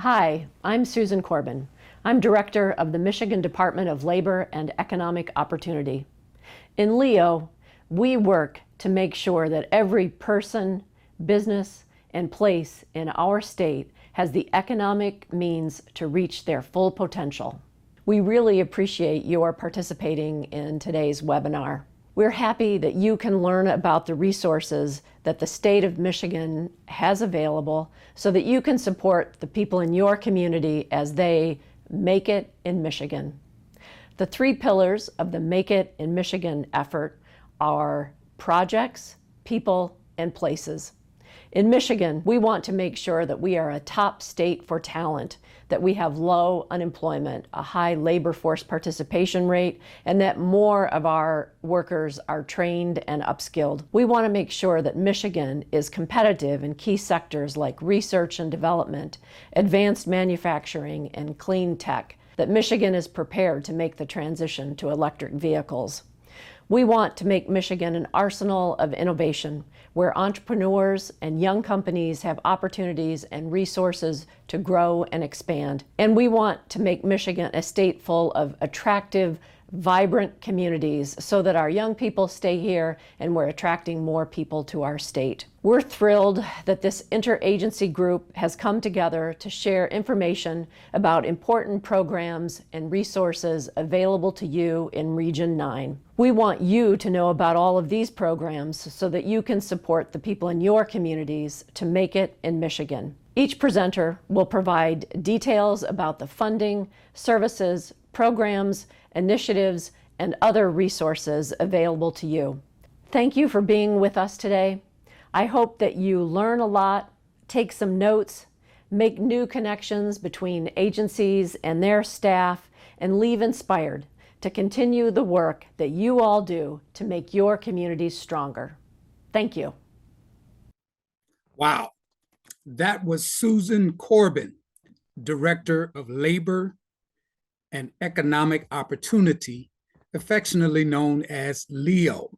Hi, I'm Susan Corbin. I'm Director of the Michigan Department of Labor and Economic Opportunity. In LEO, we work to make sure that every person, business, and place in our state has the economic means to reach their full potential. We really appreciate your participating in today's webinar. We're happy that you can learn about the resources that the state of Michigan has available so that you can support the people in your community as they make it in Michigan. The three pillars of the Make It in Michigan effort are projects, people, and places. In Michigan, we want to make sure that we are a top state for talent, that we have low unemployment, a high labor force participation rate, and that more of our workers are trained and upskilled. We want to make sure that Michigan is competitive in key sectors like research and development, advanced manufacturing, and clean tech, that Michigan is prepared to make the transition to electric vehicles. We want to make Michigan an arsenal of innovation where entrepreneurs and young companies have opportunities and resources to grow and expand. And we want to make Michigan a state full of attractive, vibrant communities so that our young people stay here and we're attracting more people to our state. We're thrilled that this interagency group has come together to share information about important programs and resources available to you in Region 9. We want you to know about all of these programs so that you can support the people in your communities to make it in Michigan. Each presenter will provide details about the funding, services, programs, initiatives, and other resources available to you. Thank you for being with us today. I hope that you learn a lot, take some notes, make new connections between agencies and their staff, and leave inspired to continue the work that you all do to make your communities stronger. Thank you. Wow, that was Susan Corbin, Director of Labor and Economic Opportunity, affectionately known as LEO.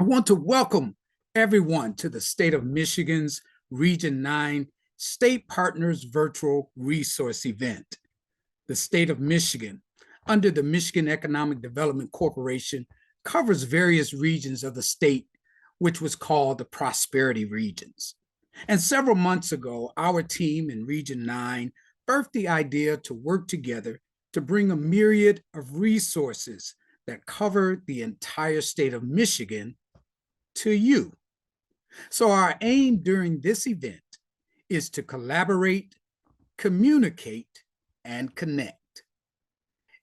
I want to welcome everyone to the state of Michigan's Region 9 State Partners Virtual Resource Event. The state of Michigan, under the Michigan Economic Development Corporation, covers various regions of the state, which was called the Prosperity Regions. And several months ago, our team in Region 9 birthed the idea to work together to bring a myriad of resources that cover the entire state of Michigan to you. So our aim during this event is to collaborate, communicate, and connect.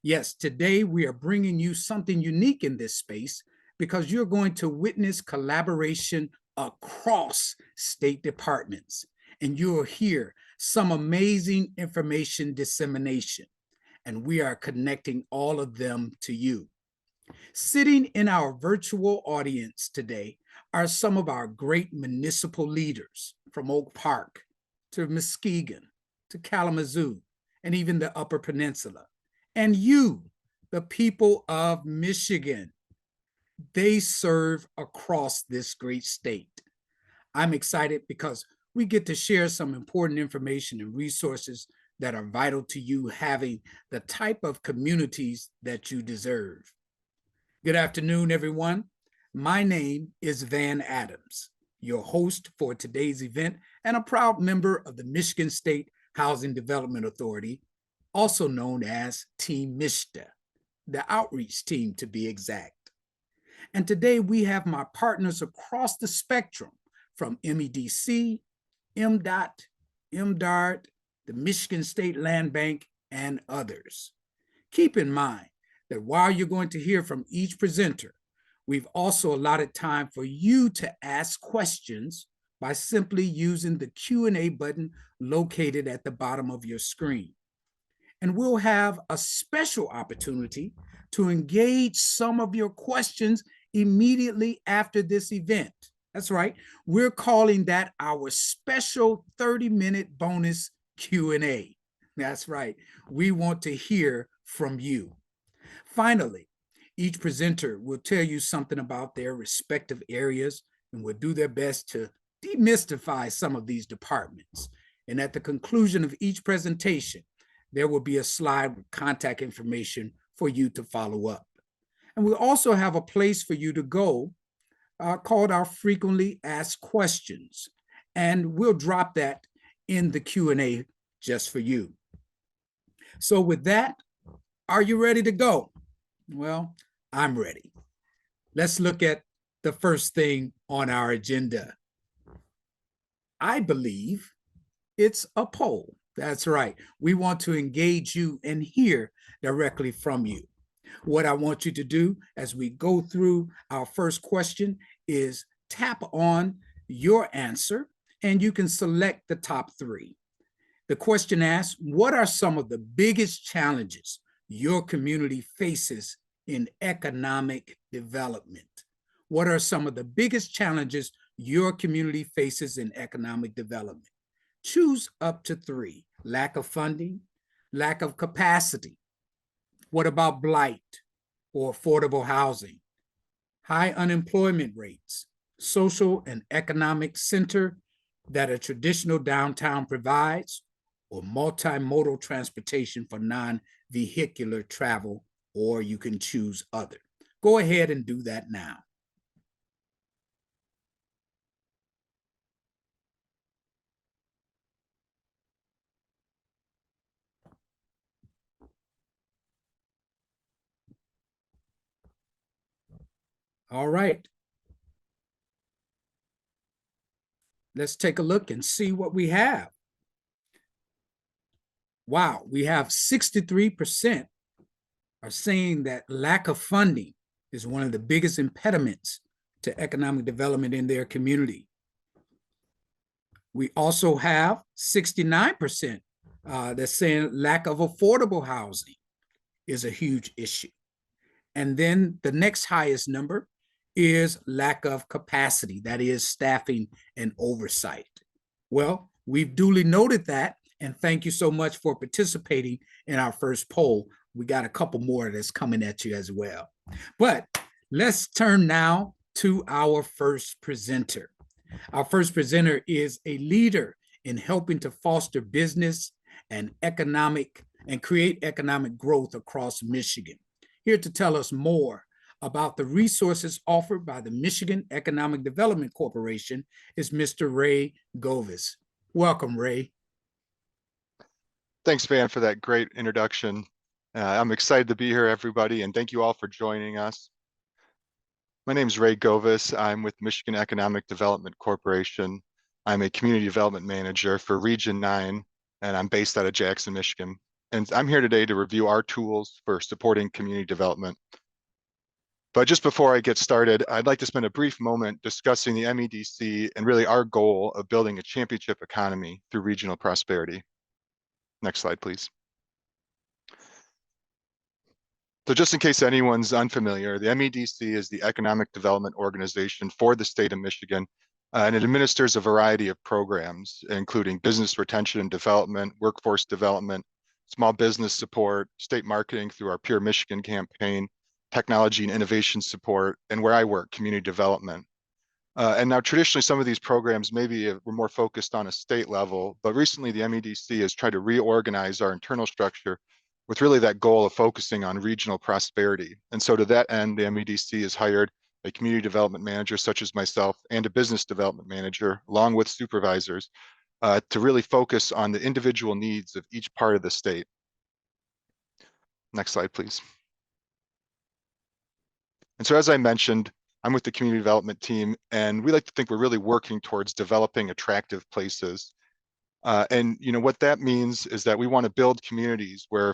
Yes, today we are bringing you something unique in this space because you're going to witness collaboration across state departments, and you'll hear some amazing information dissemination. And we are connecting all of them to you. Sitting in our virtual audience today are some of our great municipal leaders from Oak Park to Muskegon to Kalamazoo and even the Upper Peninsula. And you, the people of Michigan, they serve across this great state. I'm excited because we get to share some important information and resources that are vital to you having the type of communities that you deserve. Good afternoon, everyone. My name is Van Adams, your host for today's event and a proud member of the Michigan State Housing Development Authority, also known as Team MSHDA, the outreach team to be exact. And today we have my partners across the spectrum from MEDC, MDOT, MDART, the Michigan State Land Bank, and others. Keep in mind that while you're going to hear from each presenter, we've also allotted time for you to ask questions by simply using the Q&A button located at the bottom of your screen. And we'll have a special opportunity to engage some of your questions immediately after this event. That's right, we're calling that our special 30-minute bonus Q&A. That's right, we want to hear from you. Finally, each presenter will tell you something about their respective areas and will do their best to demystify some of these departments. And at the conclusion of each presentation, there will be a slide with contact information for you to follow up. And we also have a place for you to go called our frequently asked questions. And we'll drop that in the Q&A just for you. So with that, are you ready to go? Well, I'm ready. Let's look at the first thing on our agenda. I believe it's a poll. That's right. We want to engage you and hear directly from you. What I want you to do as we go through our first question is tap on your answer, and you can select the top three. The question asks, what are some of the biggest challenges your community faces in economic development? What are some of the biggest challenges your community faces in economic development? Choose up to three. Lack of funding, lack of capacity. What about blight or affordable housing? High unemployment rates, social and economic center that a traditional downtown provides, or multimodal transportation for non-vehicular travel, or you can choose other. Go ahead and do that now. All right. Let's take a look and see what we have. Wow, we have 63% are saying that lack of funding is one of the biggest impediments to economic development in their community. We also have 69% that's saying lack of affordable housing is a huge issue. And then the next highest number is lack of capacity, that is staffing and oversight. Well, we've duly noted that, and thank you so much for participating in our first poll. We got a couple more that's coming at you as well. But let's turn now to our first presenter. Our first presenter is a leader in helping to foster business and create economic growth across Michigan. Here to tell us more about the resources offered by the Michigan Economic Development Corporation is Mr. Ray Govis. Welcome, Ray. Thanks, Van, for that great introduction. I'm excited to be here, everybody, and thank you all for joining us. My name is Ray Govis. I'm with Michigan Economic Development Corporation. I'm a community development manager for Region 9, and I'm based out of Jackson, Michigan. And I'm here today to review our tools for supporting community development. But just before I get started, I'd like to spend a brief moment discussing the MEDC and really our goal of building a championship economy through regional prosperity. Next slide, please. So just in case anyone's unfamiliar, the MEDC is the Economic Development Organization for the state of Michigan, and it administers a variety of programs, including business retention and development, workforce development, small business support, state marketing through our Pure Michigan campaign, technology and innovation support, and where I work, community development. And now traditionally, some of these programs maybe were more focused on a state level, but recently the MEDC has tried to reorganize our internal structure with really that goal of focusing on regional prosperity. And so to that end, the MEDC has hired a community development manager such as myself and a business development manager, along with supervisors, to really focus on the individual needs of each part of the state. Next slide, please. And so as I mentioned, I'm with the community development team, and we like to think we're really working towards developing attractive places. And what that means is that we want to build communities where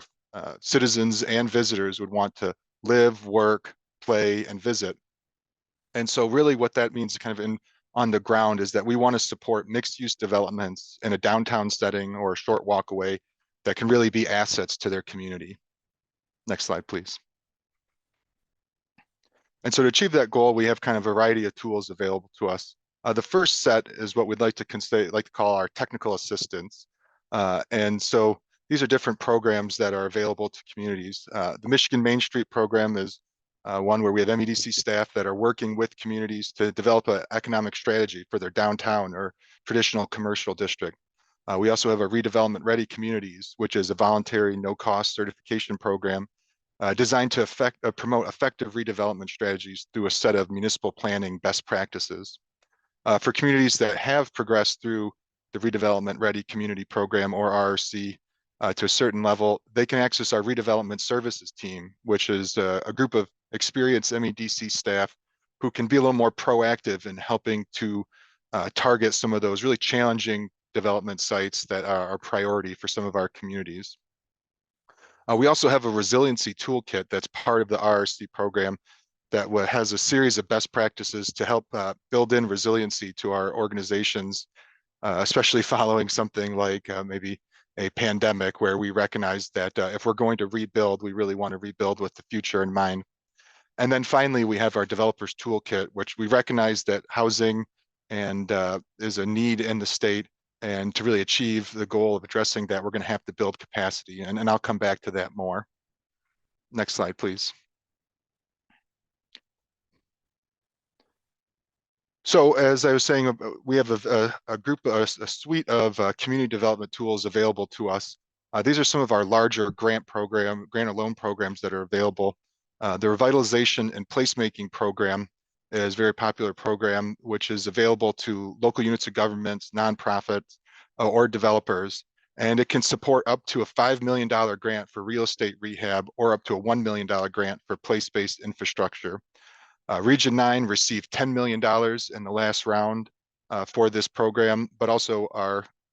citizens and visitors would want to live, work, play, and visit. And so really what that means kind of on the ground is that we want to support mixed use developments in a downtown setting or a short walk away that can really be assets to their community. Next slide, please. And so to achieve that goal, we have kind of a variety of tools available to us. The first set is what we'd like to call our technical assistance. And so these are different programs that are available to communities. The Michigan Main Street program is one where we have MEDC staff that are working with communities to develop an economic strategy for their downtown or traditional commercial district. We also have a redevelopment ready communities, which is a voluntary no-cost certification program designed to promote effective redevelopment strategies through a set of municipal planning best practices. For communities that have progressed through the Redevelopment Ready Community Program, or RRC, to a certain level, they can access our redevelopment services team, which is a group of experienced MEDC staff who can be a little more proactive in helping to target some of those really challenging development sites that are a priority for some of our communities. We also have a resiliency toolkit that's part of the RRC program that has a series of best practices to help build in resiliency to our organizations, especially following something like maybe a pandemic, where we recognize that if we're going to rebuild, we really want to rebuild with the future in mind. And then finally, we have our developers toolkit, which we recognize that housing and is a need in the state. And to really achieve the goal of addressing that, we're going to have to build capacity. And I'll come back to that more. Next slide, please. So as I was saying, we have a suite of community development tools available to us. These are some of our larger grant or loan programs that are available. The Revitalization and Placemaking Program is a very popular program, which is available to local units of government, nonprofits, or developers. And it can support up to a $5 million grant for real estate rehab, or up to a $1 million grant for place-based infrastructure. Region 9 received $10 million in the last round for this program, but also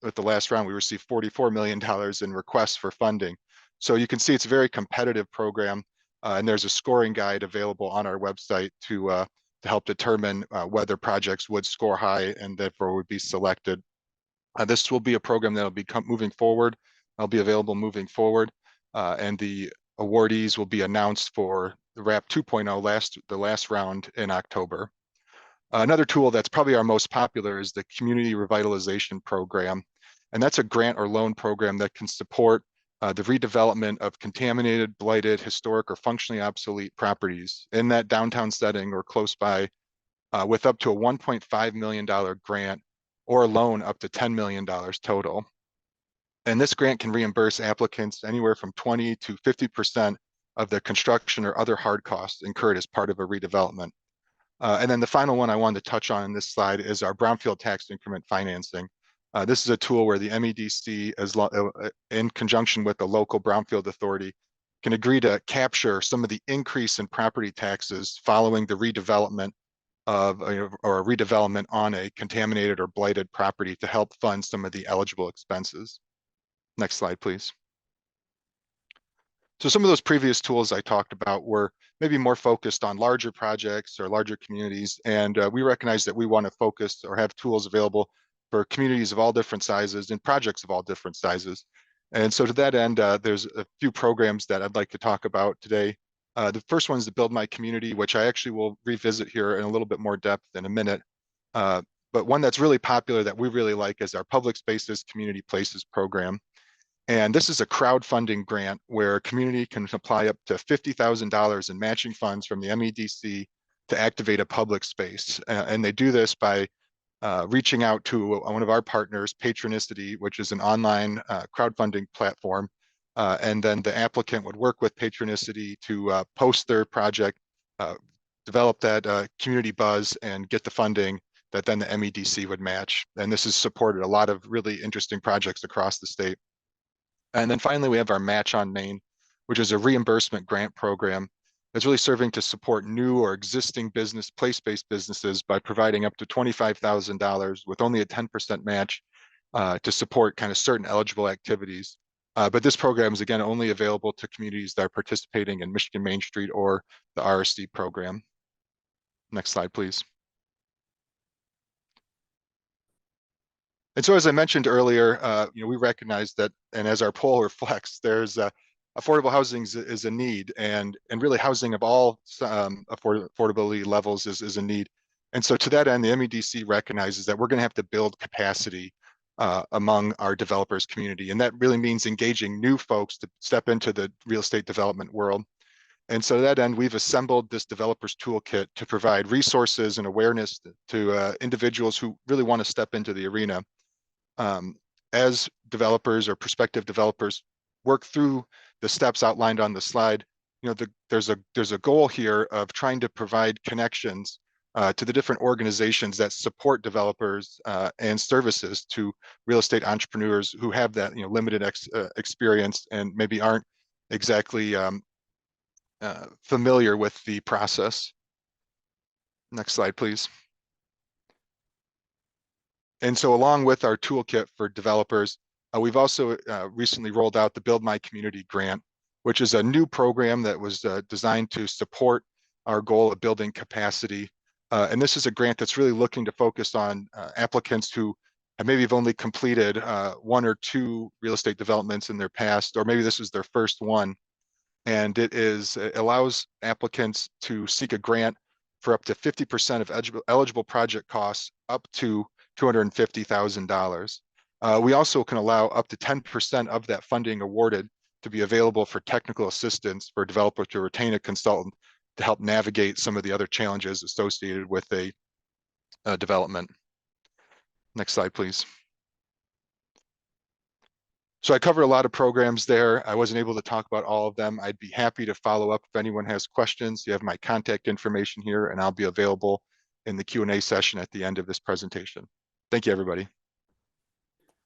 at the last round, we received $44 million in requests for funding. So you can see it's a very competitive program, and there's a scoring guide available on our website to help determine whether projects would score high and therefore would be selected. This will be a program that will be moving forward. It'll be available moving forward, and the awardees will be announced for the RAP 2.0 the last round in October. Another tool that's probably our most popular is the Community Revitalization Program. And that's a grant or loan program that can support the redevelopment of contaminated, blighted, historic, or functionally obsolete properties in that downtown setting or close by, with up to a $1.5 million grant or a loan up to $10 million total. And this grant can reimburse applicants anywhere from 20 to 50% of the construction or other hard costs incurred as part of a redevelopment. And then the final one I wanted to touch on in this slide is our brownfield tax increment financing. This is a tool where the MEDC, in conjunction with the local brownfield authority, can agree to capture some of the increase in property taxes following the redevelopment or a redevelopment on a contaminated or blighted property to help fund some of the eligible expenses. Next slide, please. So some of those previous tools I talked about were maybe more focused on larger projects or larger communities. And we recognize that we want to focus or have tools available for communities of all different sizes and projects of all different sizes. And so to that end, there's a few programs that I'd like to talk about today. The first one is the Build My Community, which I actually will revisit here in a little bit more depth in a minute. But one that's really popular that we really like is our Public Spaces Community Places program. And this is a crowdfunding grant where a community can apply up to $50,000 in matching funds from the MEDC to activate a public space. And they do this by reaching out to one of our partners, Patronicity, which is an online crowdfunding platform. And then the applicant would work with Patronicity to post their project, develop that community buzz, and get the funding that then the MEDC would match. And this has supported a lot of really interesting projects across the state. And then finally, we have our Match on Main, which is a reimbursement grant program that's really serving to support new or existing place-based businesses by providing up to $25,000 with only a 10% match to support kind of certain eligible activities. But this program is, again, only available to communities that are participating in Michigan Main Street or the RSD program. Next slide, please. And so, as I mentioned earlier, we recognize that, and as our poll reflects, there's affordable housing is a need, and really housing of all affordability levels is a need. And so, to that end, the MEDC recognizes that we're going to have to build capacity among our developers community, and that really means engaging new folks to step into the real estate development world. And so to that end, we've assembled this developers toolkit to provide resources and awareness to individuals who really want to step into the arena. as developers or prospective developers work through the steps outlined on the slide, there's a goal here of trying to provide connections to the different organizations that support developers and services to real estate entrepreneurs who have that limited experience and maybe aren't exactly familiar with the process. Next slide, please. And so along with our toolkit for developers, we've also recently rolled out the Build My Community grant, which is a new program that was designed to support our goal of building capacity. And this is a grant that's really looking to focus on applicants who maybe have only completed 1 or 2 real estate developments in their past, or maybe this is their first one. And it allows applicants to seek a grant for up to 50% of eligible project costs up to $250,000. We also can allow up to 10% of that funding awarded to be available for technical assistance for a developer to retain a consultant to help navigate some of the other challenges associated with a development. Next slide, please. So I covered a lot of programs there. I wasn't able to talk about all of them. I'd be happy to follow up if anyone has questions. You have my contact information here, and I'll be available in the Q&A session at the end of this presentation. Thank you, everybody.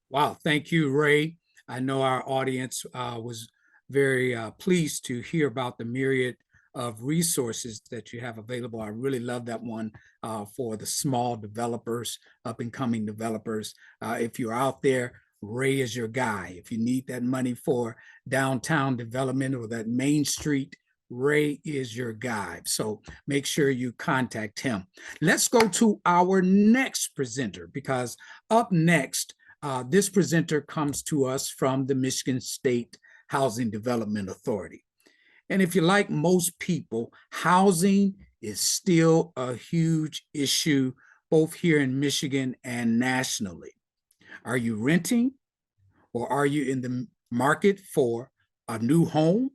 Wow, thank you, Ray. I know our audience was very pleased to hear about the myriad of resources that you have available. I really love that one for the small developers, up and coming developers. If you're out there, Ray is your guy. If you need that money for downtown development or that Main Street, Ray is your guy. So make sure you contact him. Let's go to our next presenter, because up next, this presenter comes to us from the Michigan State Housing Development Authority. And if you're like most people, housing is still a huge issue, both here in Michigan and nationally. Are you renting, or are you in the market for a new home,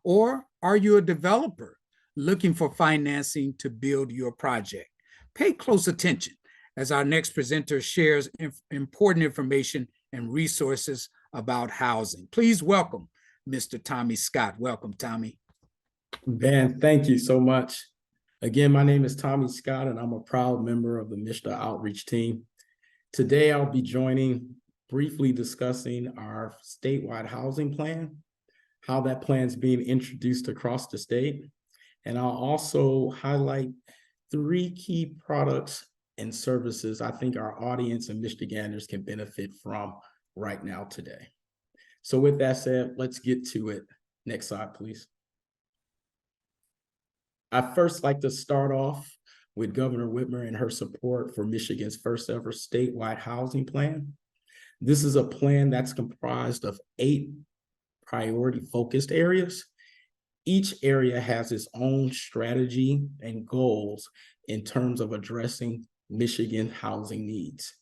or are you a developer looking for financing to build your project? Pay close attention as our next presenter shares important information and resources about housing. Please welcome Mr. Tommy Scott. Welcome, Tommy. Ben, thank you so much. Again, my name is Tommy Scott, and I'm a proud member of the MSHDA outreach team. Today, I'll be briefly discussing our statewide housing plan, how that plan is being introduced across the state, and I'll also highlight 3 key products and services I think our audience and Michiganders can benefit from right now today. So with that said, let's get to it. Next slide, please. I'd first like to start off with Governor Whitmer and her support for Michigan's first ever statewide housing plan. This is a plan that's comprised of 8 priority focused areas. Each area has its own strategy and goals in terms of addressing Michigan housing needs.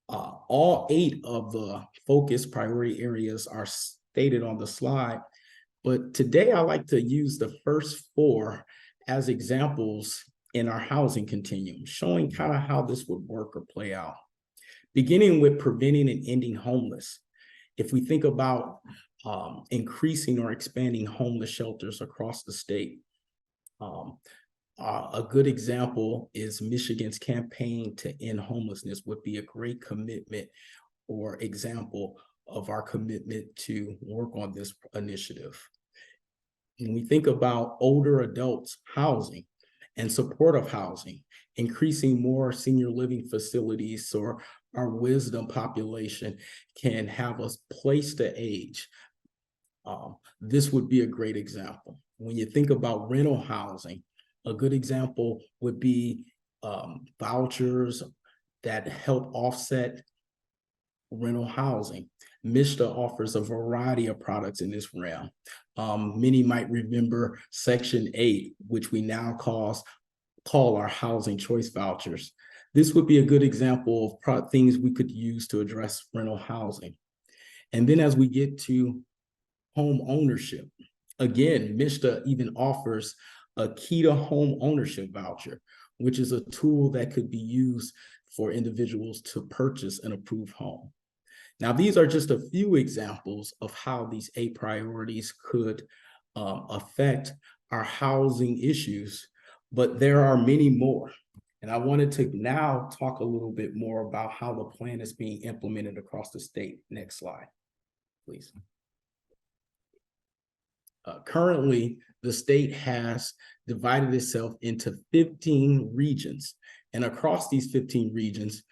All 8 of the focus priority areas are stated on the slide, but today I like to use the first 4 as examples in our housing continuum, showing kind of how this would work or play out. Beginning with preventing and ending homeless. If we think about increasing or expanding homeless shelters across the state, a good example is Michigan's campaign to end homelessness would be a great commitment or example of our commitment to work on this initiative. When we think about older adults housing and supportive housing, increasing more senior living facilities so our wisdom population can have a place to age. This would be a great example. When you think about rental housing, a good example would be vouchers that help offset rental housing. MSHDA offers a variety of products in this realm. Many might remember Section 8, which we now call our housing choice vouchers. This would be a good example of things we could use to address rental housing. And then as we get to home ownership, again, MSHDA even offers a key to home ownership voucher, which is a tool that could be used for individuals to purchase an approved home. Now, these are just a few examples of how these 8 priorities could affect our housing issues, but there are many more. And I wanted to now talk a little bit more about how the plan is being implemented across the state. Next slide, please. Currently, the state has divided itself into 15 regions. And across these 15 regions,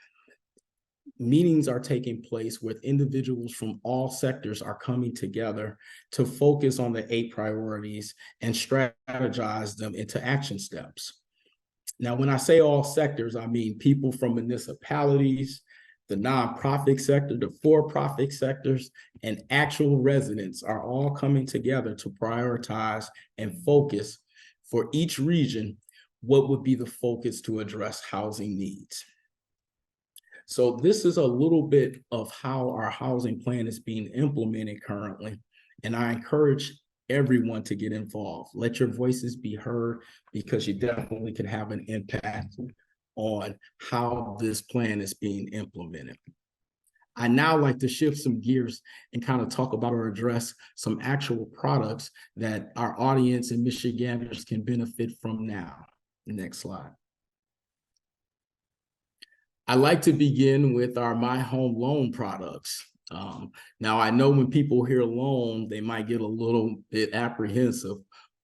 meetings are taking place with individuals from all sectors are coming together to focus on the 8 priorities and strategize them into action steps. Now, when I say all sectors, I mean people from municipalities, the nonprofit sector, the for-profit sectors, and actual residents are all coming together to prioritize and focus for each region what would be the focus to address housing needs. So this is a little bit of how our housing plan is being implemented currently, and I encourage everyone to get involved. Let your voices be heard, because you definitely can have an impact on how this plan is being implemented. I now like to shift some gears and kind of talk about or address some actual products that our audience and Michiganders can benefit from now. Next slide. I like to begin with our My Home Loan products. Now, I know when people hear loan, they might get a little bit apprehensive,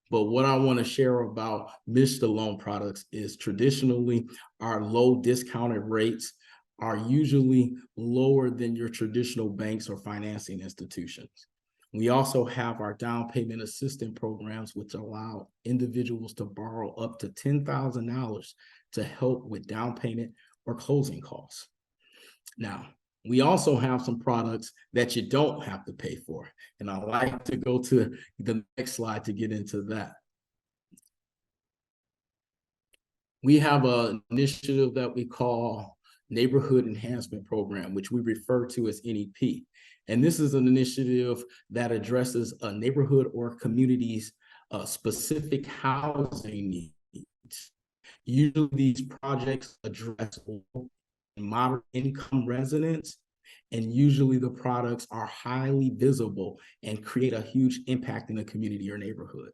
but what I want to share about MSHDA loan products is traditionally our low discounted rates are usually lower than your traditional banks or financing institutions. We also have our down payment assistance programs, which allow individuals to borrow up to $10,000 to help with down payment or closing costs. Now, we also have some products that you don't have to pay for. And I like to go to the next slide to get into that. We have an initiative that we call Neighborhood Enhancement Program, which we refer to as NEP. And this is an initiative that addresses a neighborhood or community's specific housing needs. Usually these projects address low and moderate income residents, and usually the products are highly visible and create a huge impact in the community or neighborhood.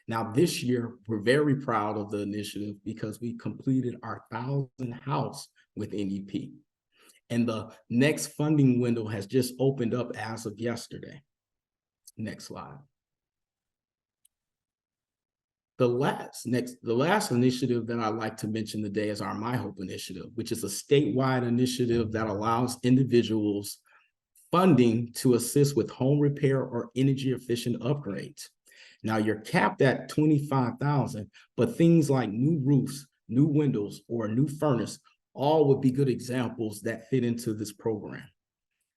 Now, this year, we're very proud of the initiative because we completed our 1,000th house with NEP. And the next funding window has just opened up as of yesterday. Next slide. The last initiative that I'd like to mention today is our My Hope initiative, which is a statewide initiative that allows individuals funding to assist with home repair or energy efficient upgrades. Now, you're capped at $25,000, but things like new roofs, new windows, or a new furnace all would be good examples that fit into this program.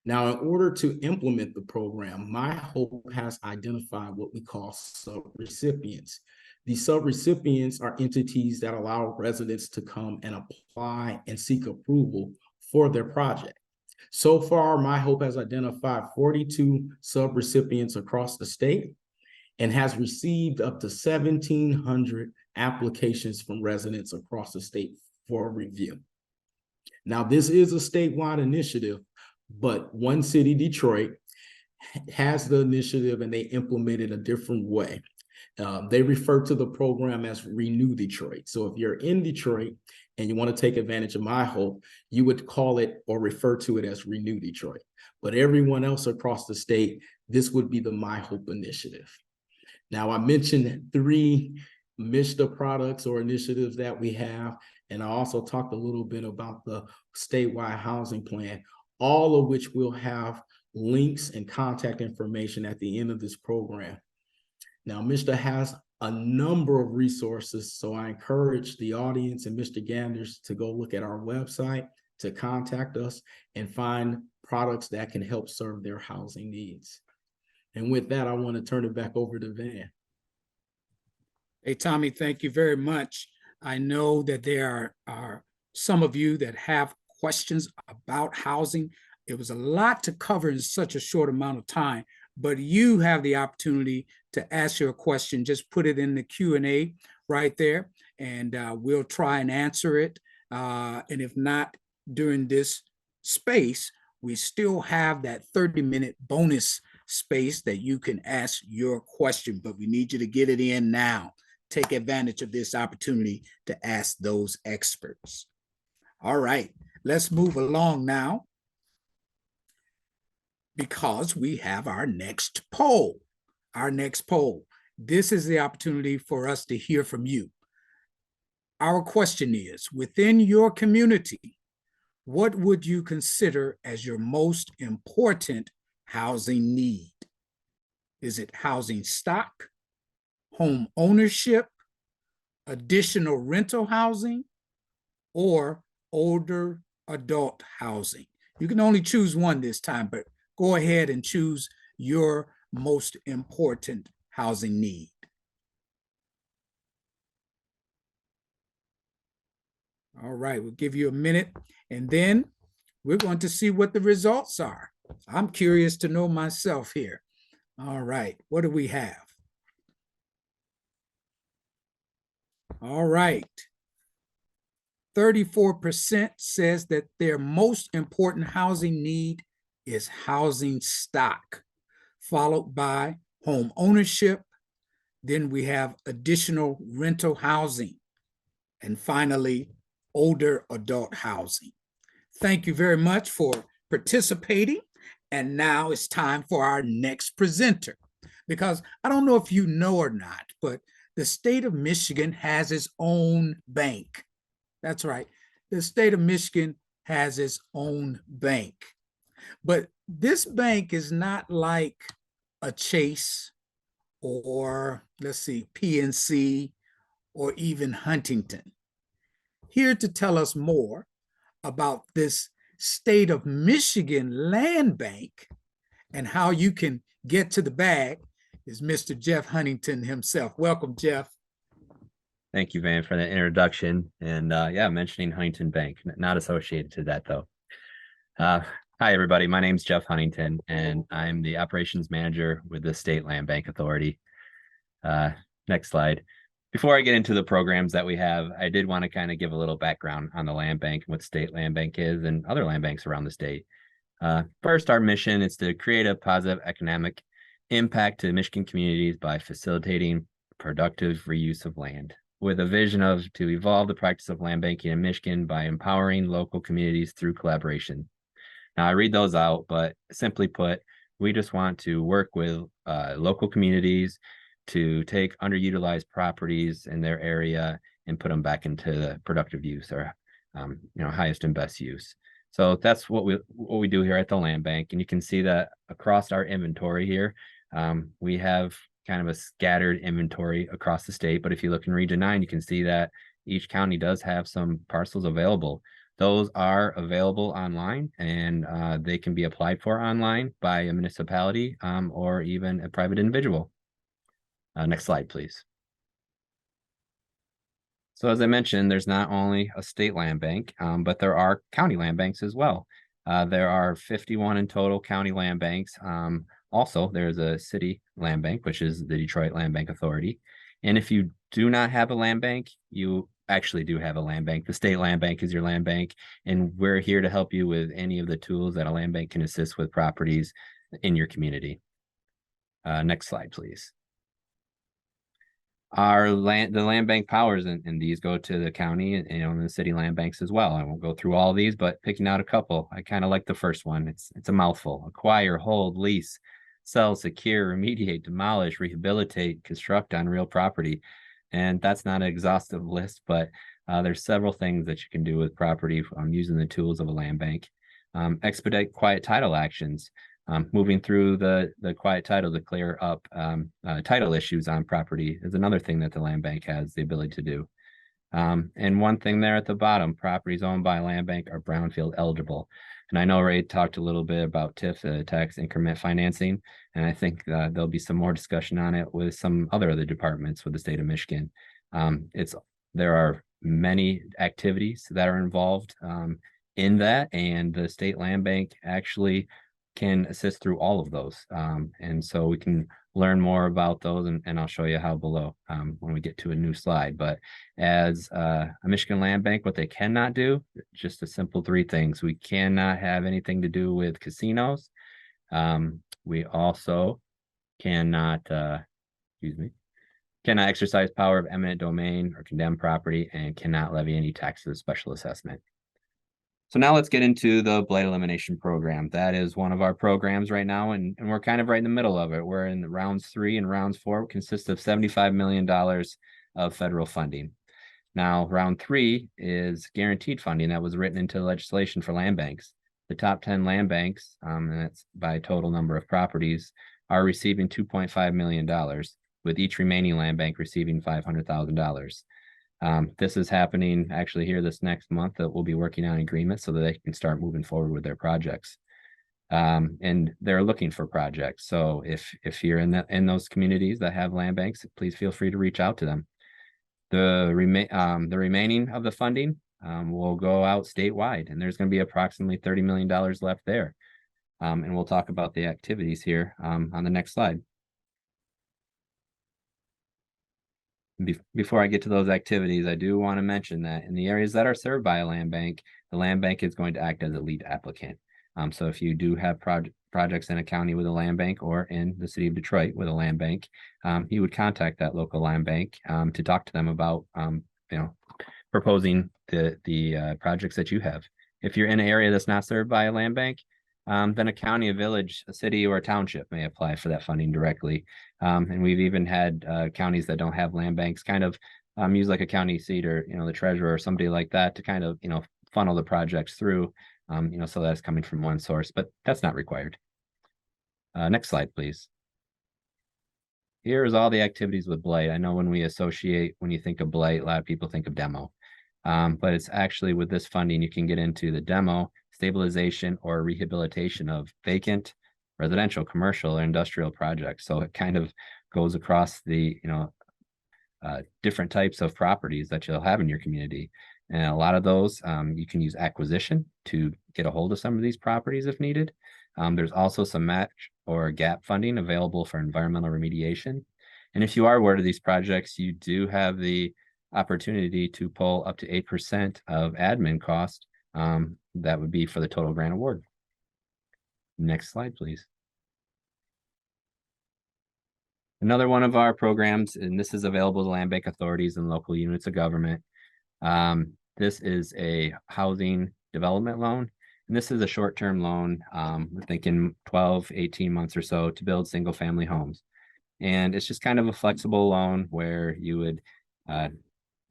Now, in order to implement the program, My Hope has identified what we call subrecipients. These subrecipients are entities that allow residents to come and apply and seek approval for their project. So far, My Hope has identified 42 subrecipients across the state and has received up to 1,700 applications from residents across the state for review. Now, this is a statewide initiative, but one city, Detroit, has the initiative and they implement it a different way. They refer to the program as Renew Detroit. So if you're in Detroit and you want to take advantage of My Hope, you would call it or refer to it as Renew Detroit. But everyone else across the state, this would be the My Hope initiative. Now, I mentioned 3 MSHDA products or initiatives that we have, and I also talked a little bit about the statewide housing plan, all of which will have links and contact information at the end of this program. Now, MSHDA has a number of resources, so I encourage the audience and Michiganders to go look at our website, to contact us, and find products that can help serve their housing needs. And with that, I want to turn it back over to Van. Hey, Tommy, thank you very much. I know that there are some of you that have questions about housing. It was a lot to cover in such a short amount of time, but you have the opportunity to ask your question. Just put it in the Q&A right there, and we'll try and answer it. And if not during this space, we still have that 30-minute bonus space that you can ask your question, but we need you to get it in now. Take advantage of this opportunity to ask those experts. All right, let's move along now, because we have our next poll. Our next poll. This is the opportunity for us to hear from you. Our question is, within your community, what would you consider as your most important housing need? Is it housing stock, home ownership, additional rental housing, or older adult housing? You can only choose one this time, but go ahead and choose your most important housing need. All right, we'll give you a minute, and then we're going to see what the results are. I'm curious to know myself here. All right, what do we have? All right. 34% says that their most important housing need is housing stock, followed by home ownership. Then we have additional rental housing, and finally, older adult housing. Thank you very much for participating. And now it's time for our next presenter, because I don't know if you know or not, but the state of Michigan has its own bank. That's right. The state of Michigan has its own bank. But this bank is not like a Chase or, let's see, PNC or even Huntington. Here to tell us more about this state of Michigan land bank and how you can get to the bag is Mr. Jeff Huntington himself. Welcome, Jeff. Thank you, Van, for that introduction. And yeah, mentioning Huntington Bank, not associated to that though. Hi, everybody. My name's Jeff Huntington, and I'm the operations manager with the State Land Bank Authority. Next slide. Before I get into the programs that we have, I did want to kind of give a little background on the land bank and what State Land Bank is and other land banks around the state. First, our mission is to create a positive economic impact to Michigan communities by facilitating productive reuse of land, with a vision of to evolve the practice of land banking in Michigan by empowering local communities through collaboration. Now, I read those out, but simply put, we just want to work with local communities to take underutilized properties in their area and put them back into the productive use, or highest and best use. So that's what we do here at the land bank. And you can see that across our inventory here, we have kind of a scattered inventory across the state. But if you look in Region 9, you can see that each county does have some parcels available. Those are available online, and they can be applied for online by a municipality or even a private individual. Next slide, please. So as I mentioned, there's not only a state land bank, but there are county land banks as well. There are 51 in total county land banks. Also, there's a city land bank, which is the Detroit Land Bank Authority. And if you do not have a land bank, you actually do have a land bank. The state land bank is your land bank, and we're here to help you with any of the tools that a land bank can assist with properties in your community. Next slide, please. The land bank powers and these go to the county and the city land banks as well. I won't go through all these, but picking out a couple, I kind of like the first one. It's a mouthful. Acquire, hold, lease, sell, secure, remediate, demolish, rehabilitate, construct on real property. And that's not an exhaustive list, but there's several things that you can do with property using the tools of a land bank. Expedite quiet title actions. Moving through the quiet title to clear up title issues on property is another thing that the land bank has the ability to do. And one thing there at the bottom, properties owned by a land bank are brownfield eligible. And I know Ray talked a little bit about TIF, tax increment financing, and I think there'll be some more discussion on it with some other departments with the state of Michigan. There are many activities that are involved in that, and the state land bank actually can assist through all of those. And so we can learn more about those, and I'll show you how below when we get to a new slide. But as a Michigan Land Bank, what they cannot do, just a simple three things. We cannot have anything to do with casinos. We also cannot, cannot exercise power of eminent domain or condemn property, and cannot levy any taxes, special assessment. So now let's get into the blight elimination program. That is one of our programs right now, and we're kind of right in the middle of it. We're in the rounds 3 and rounds 4, consist of $75 million of federal funding. Now, round 3 is guaranteed funding that was written into legislation for land banks. The top 10 land banks, and that's by total number of properties, are receiving $2.5 million, with each remaining land bank receiving $500,000. This is happening actually here this next month, that we'll be working on agreements so that they can start moving forward with their projects. And they're looking for projects. So if you're in those communities that have land banks, please feel free to reach out to them. The remaining of the funding will go out statewide, and there's going to be approximately $30 million left there. And we'll talk about the activities here on the next slide. Before I get to those activities, I do want to mention that in the areas that are served by a land bank, the land bank is going to act as a lead applicant. So if you do have projects in a county with a land bank, or in the city of Detroit with a land bank, you would contact that local land bank to talk to them about proposing the projects that you have. If you're in an area that's not served by a land bank, then a county, a village, a city, or a township may apply for that funding directly. And we've even had counties that don't have land banks kind of use like a county seat, or the treasurer or somebody like that to kind of funnel the projects through, so that's coming from one source, but that's not required. Next slide, please. Here's all the activities with blight. I know when you think of blight, a lot of people think of demo, but it's actually, with this funding, you can get into the demo, stabilization, or rehabilitation of vacant residential, commercial, or industrial projects. So it kind of goes across the different types of properties that you'll have in your community. And a lot of those you can use acquisition to get a hold of some of these properties if needed. There's also some match or gap funding available for environmental remediation. And if you are aware of these projects, you do have the opportunity to pull up to 8% of admin cost. That would be for the total grant award. Next slide, please. Another one of our programs, and this is available to land bank authorities and local units of government. This is a housing development loan, and this is a short-term loan. We're thinking 12, 18 months or so to build single-family homes. And it's just kind of a flexible loan where you would,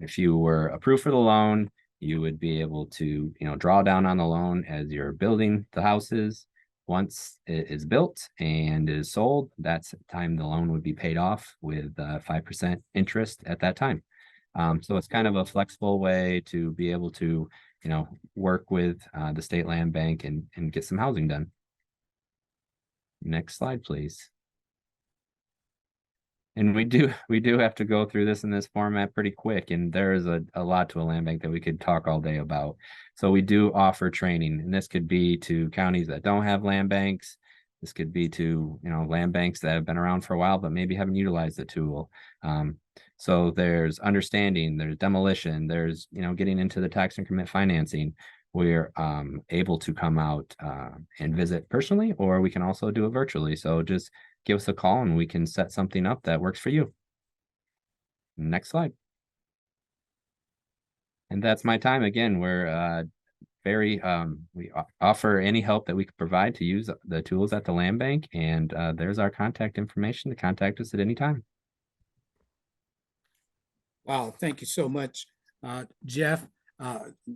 if you were approved for the loan, you would be able to, draw down on the loan as you're building the houses. Once it is built and is sold, that's the time the loan would be paid off with 5% interest at that time. So it's kind of a flexible way to be able to, work with the state land bank and get some housing done. Next slide, please. And we do have to go through this in this format pretty quick, and there is a lot to a land bank that we could talk all day about. So we do offer training, and this could be to counties that don't have land banks. This could be to land banks that have been around for a while but maybe haven't utilized the tool. So there's understanding, there's demolition, there's getting into the tax increment financing. We're able to come out and visit personally, or we can also do it virtually. So just give us a call and we can set something up that works for you. Next slide. And that's my time. Again, we're we offer any help that we can provide to use the tools at the land bank. And there's our contact information to contact us at any time. Wow, thank you so much, Jeff.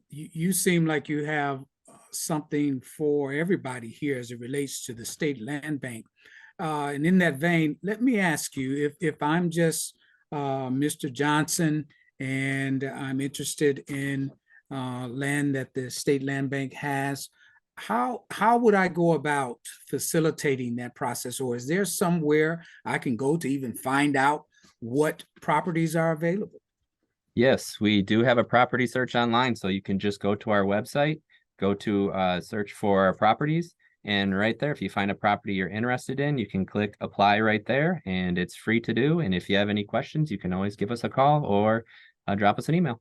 You seem like you have something for everybody here as it relates to the state land bank. And in that vein, let me ask you, if I'm just Mr. Johnson and I'm interested in land that the state land bank has, how would I go about facilitating that process? Or is there somewhere I can go to even find out what properties are available? Yes, we do have a property search online. So you can just go to our website, go to search for our properties, And right there, if you find a property you're interested in, you can click apply right there, and it's free to do. And if you have any questions, you can always give us a call or drop us an email.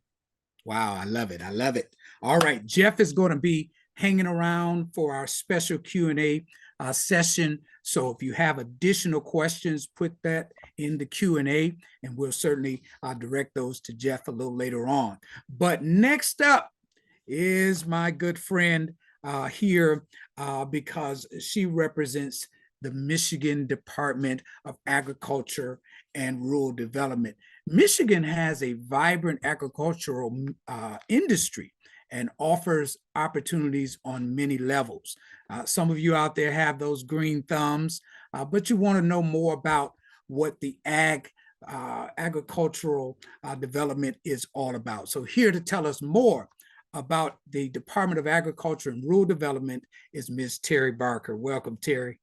Wow, I love it. I love it. All right, Jeff is going to be hanging around for our special Q&A session. So if you have additional questions, put that in the Q&A, and we'll certainly direct those to Jeff a little later on. But next up is my good friend here because she represents the Michigan Department of Agriculture and Rural Development. Michigan has a vibrant agricultural industry and offers opportunities on many levels. Some of you out there have those green thumbs, but you want to know more about what the agricultural development is all about. So here to tell us more about the Department of Agriculture and Rural Development is Ms. Terry Barker. Welcome, Terry.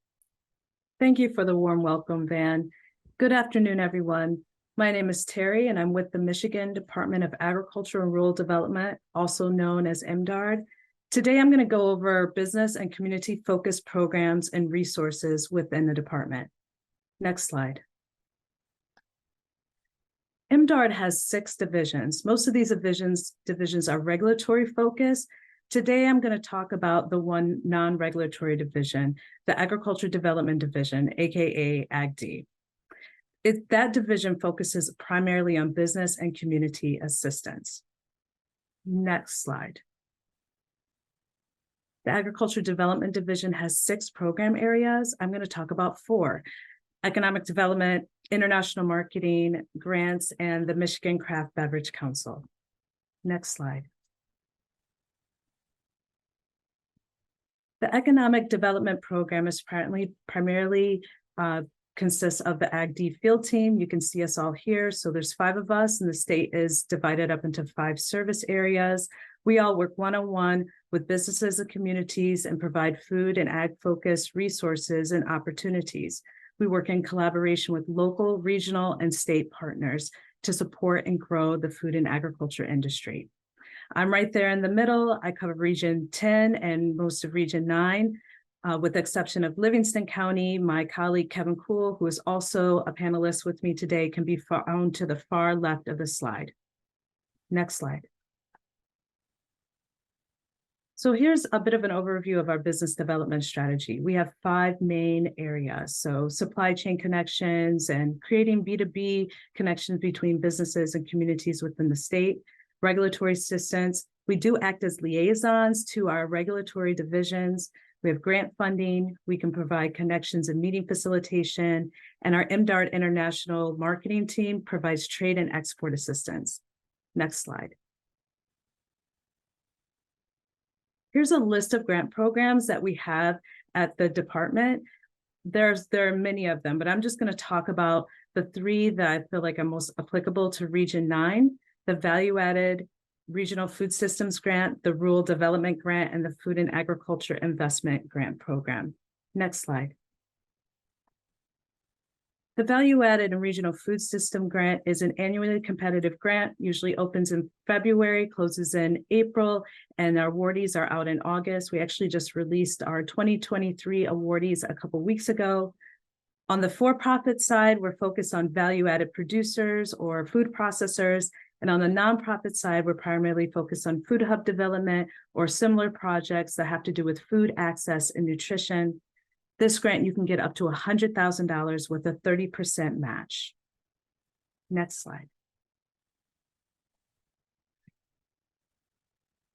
Thank you for the warm welcome, Van. Good afternoon, everyone. My name is Terry, and I'm with the Michigan Department of Agriculture and Rural Development, also known as MDARD. Today, I'm going to go over business and community-focused programs and resources within the department. Next slide. MDARD has 6 divisions. Most of these divisions are regulatory focused. Today, I'm going to talk about the one non-regulatory division, the Agriculture Development Division, aka AgD. That division focuses primarily on business and community assistance. Next slide. The Agriculture Development Division has 6 program areas. I'm going to talk about 4: economic development, international marketing, grants, and the Michigan Craft Beverage Council. Next slide. The Economic Development Program is primarily consists of the AgD field team. You can see us all here. So there's 5 of us, and the state is divided up into 5 service areas. We all work one-on-one with businesses and communities and provide food and ag-focused resources and opportunities. We work in collaboration with local, regional, and state partners to support and grow the food and agriculture industry. I'm right there in the middle. I cover Region 10 and most of Region 9, with the exception of Livingston County. My colleague, Kevin Kuhl, who is also a panelist with me today, can be found to the far left of the slide. Next slide. So here's a bit of an overview of our business development strategy. We have 5 main areas. So supply chain connections and creating B2B connections between businesses and communities within the state. Regulatory assistance. We do act as liaisons to our regulatory divisions. We have grant funding. We can provide connections and meeting facilitation. And our MDARD International Marketing Team provides trade and export assistance. Next slide. Here's a list of grant programs that we have at the department. There are many of them, but I'm just going to talk about the 3 that I feel like are most applicable to Region 9. The Value-Added Regional Food Systems Grant, the Rural Development Grant, and the Food and Agriculture Investment Grant Program. Next slide. The Value-Added and Regional Food System Grant is an annually competitive grant, usually opens in February, closes in April, and our awardees are out in August. We actually just released our 2023 awardees a couple weeks ago. On the for-profit side, we're focused on value-added producers or food processors. And on the nonprofit side, we're primarily focused on food hub development or similar projects that have to do with food access and nutrition. This grant, you can get up to $100,000 with a 30% match. Next slide.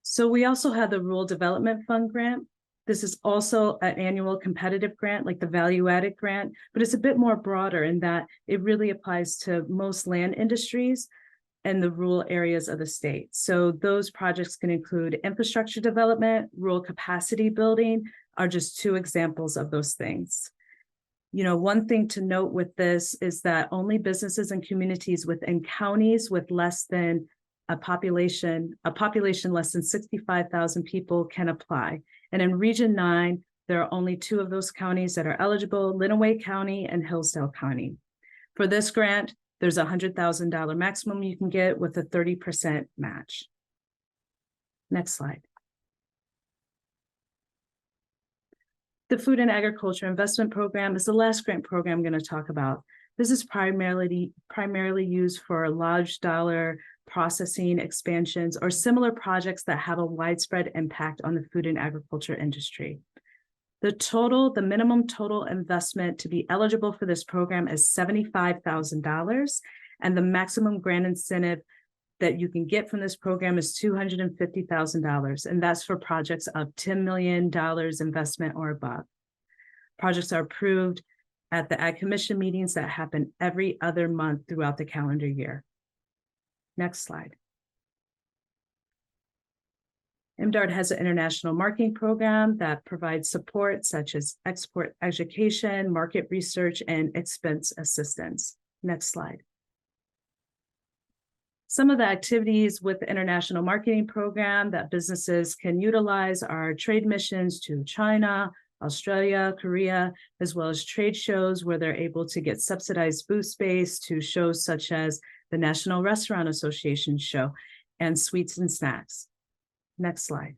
So we also have the Rural Development Fund grant. This is also an annual competitive grant like the value-added grant, but it's a bit more broader in that it really applies to most land industries and the rural areas of the state. So those projects can include infrastructure development, rural capacity building are just 2 examples of those things. You know, one thing to note with this is that only businesses and communities within counties with less than a population less than 65,000 people can apply. And in Region 9, there are only 2 of those counties that are eligible, Lenawee County and Hillsdale County. For this grant, there's a $100,000 maximum you can get with a 30% match. Next slide. The Food and Agriculture Investment Program is the last grant program I'm going to talk about. This is primarily used for large dollar processing expansions or similar projects that have a widespread impact on the food and agriculture industry. The minimum total investment to be eligible for this program is $75,000, and the maximum grant incentive that you can get from this program is $250,000, and that's for projects of $10 million investment or above. Projects are approved at the Ag Commission meetings that happen every other month throughout the calendar year. Next slide. MDART has an international marketing program that provides support such as export education, market research, and expense assistance. Next slide. Some of the activities with the international marketing program that businesses can utilize are trade missions to China, Australia, Korea, as well as trade shows where they're able to get subsidized booth space to shows such as the National Restaurant Association show and Sweets and Snacks. Next slide.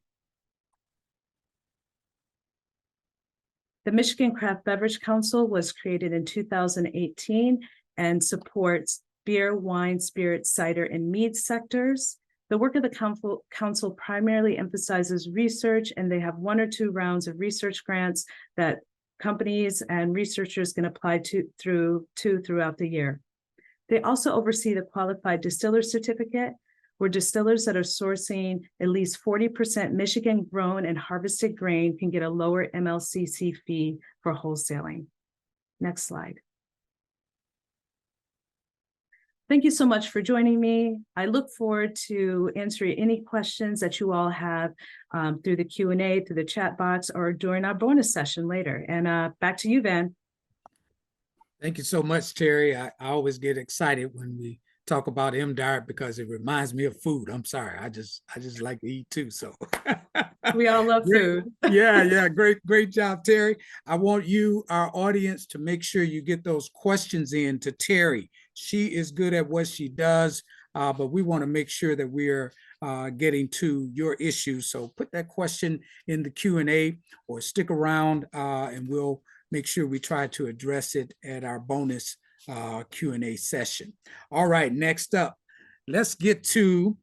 The Michigan Craft Beverage Council was created in 2018 and supports beer, wine, spirits, cider, and mead sectors. The work of the council primarily emphasizes research, and they have 1 or 2 rounds of research grants that companies and researchers can apply throughout the year. They also oversee the Qualified Distiller Certificate, where distillers that are sourcing at least 40% Michigan grown and harvested grain can get a lower MLCC fee for wholesaling. Next slide. Thank you so much for joining me. I look forward to answering any questions that you all have through the Q&A, through the chat box, or during our bonus session later. And back to you, Van. Thank you so much, Terry. I always get excited when we talk about MDART because it reminds me of food. I'm sorry. I just like to eat too. So we all love food. Yeah. Great job, Terry. I want you, our audience, to make sure you get those questions in to Terry. She is good at what she does, but we want to make sure that we're getting to your issues. So put that question in the Q&A or stick around and we'll make sure we try to address it at our bonus Q&A session. All right, next up, let's get to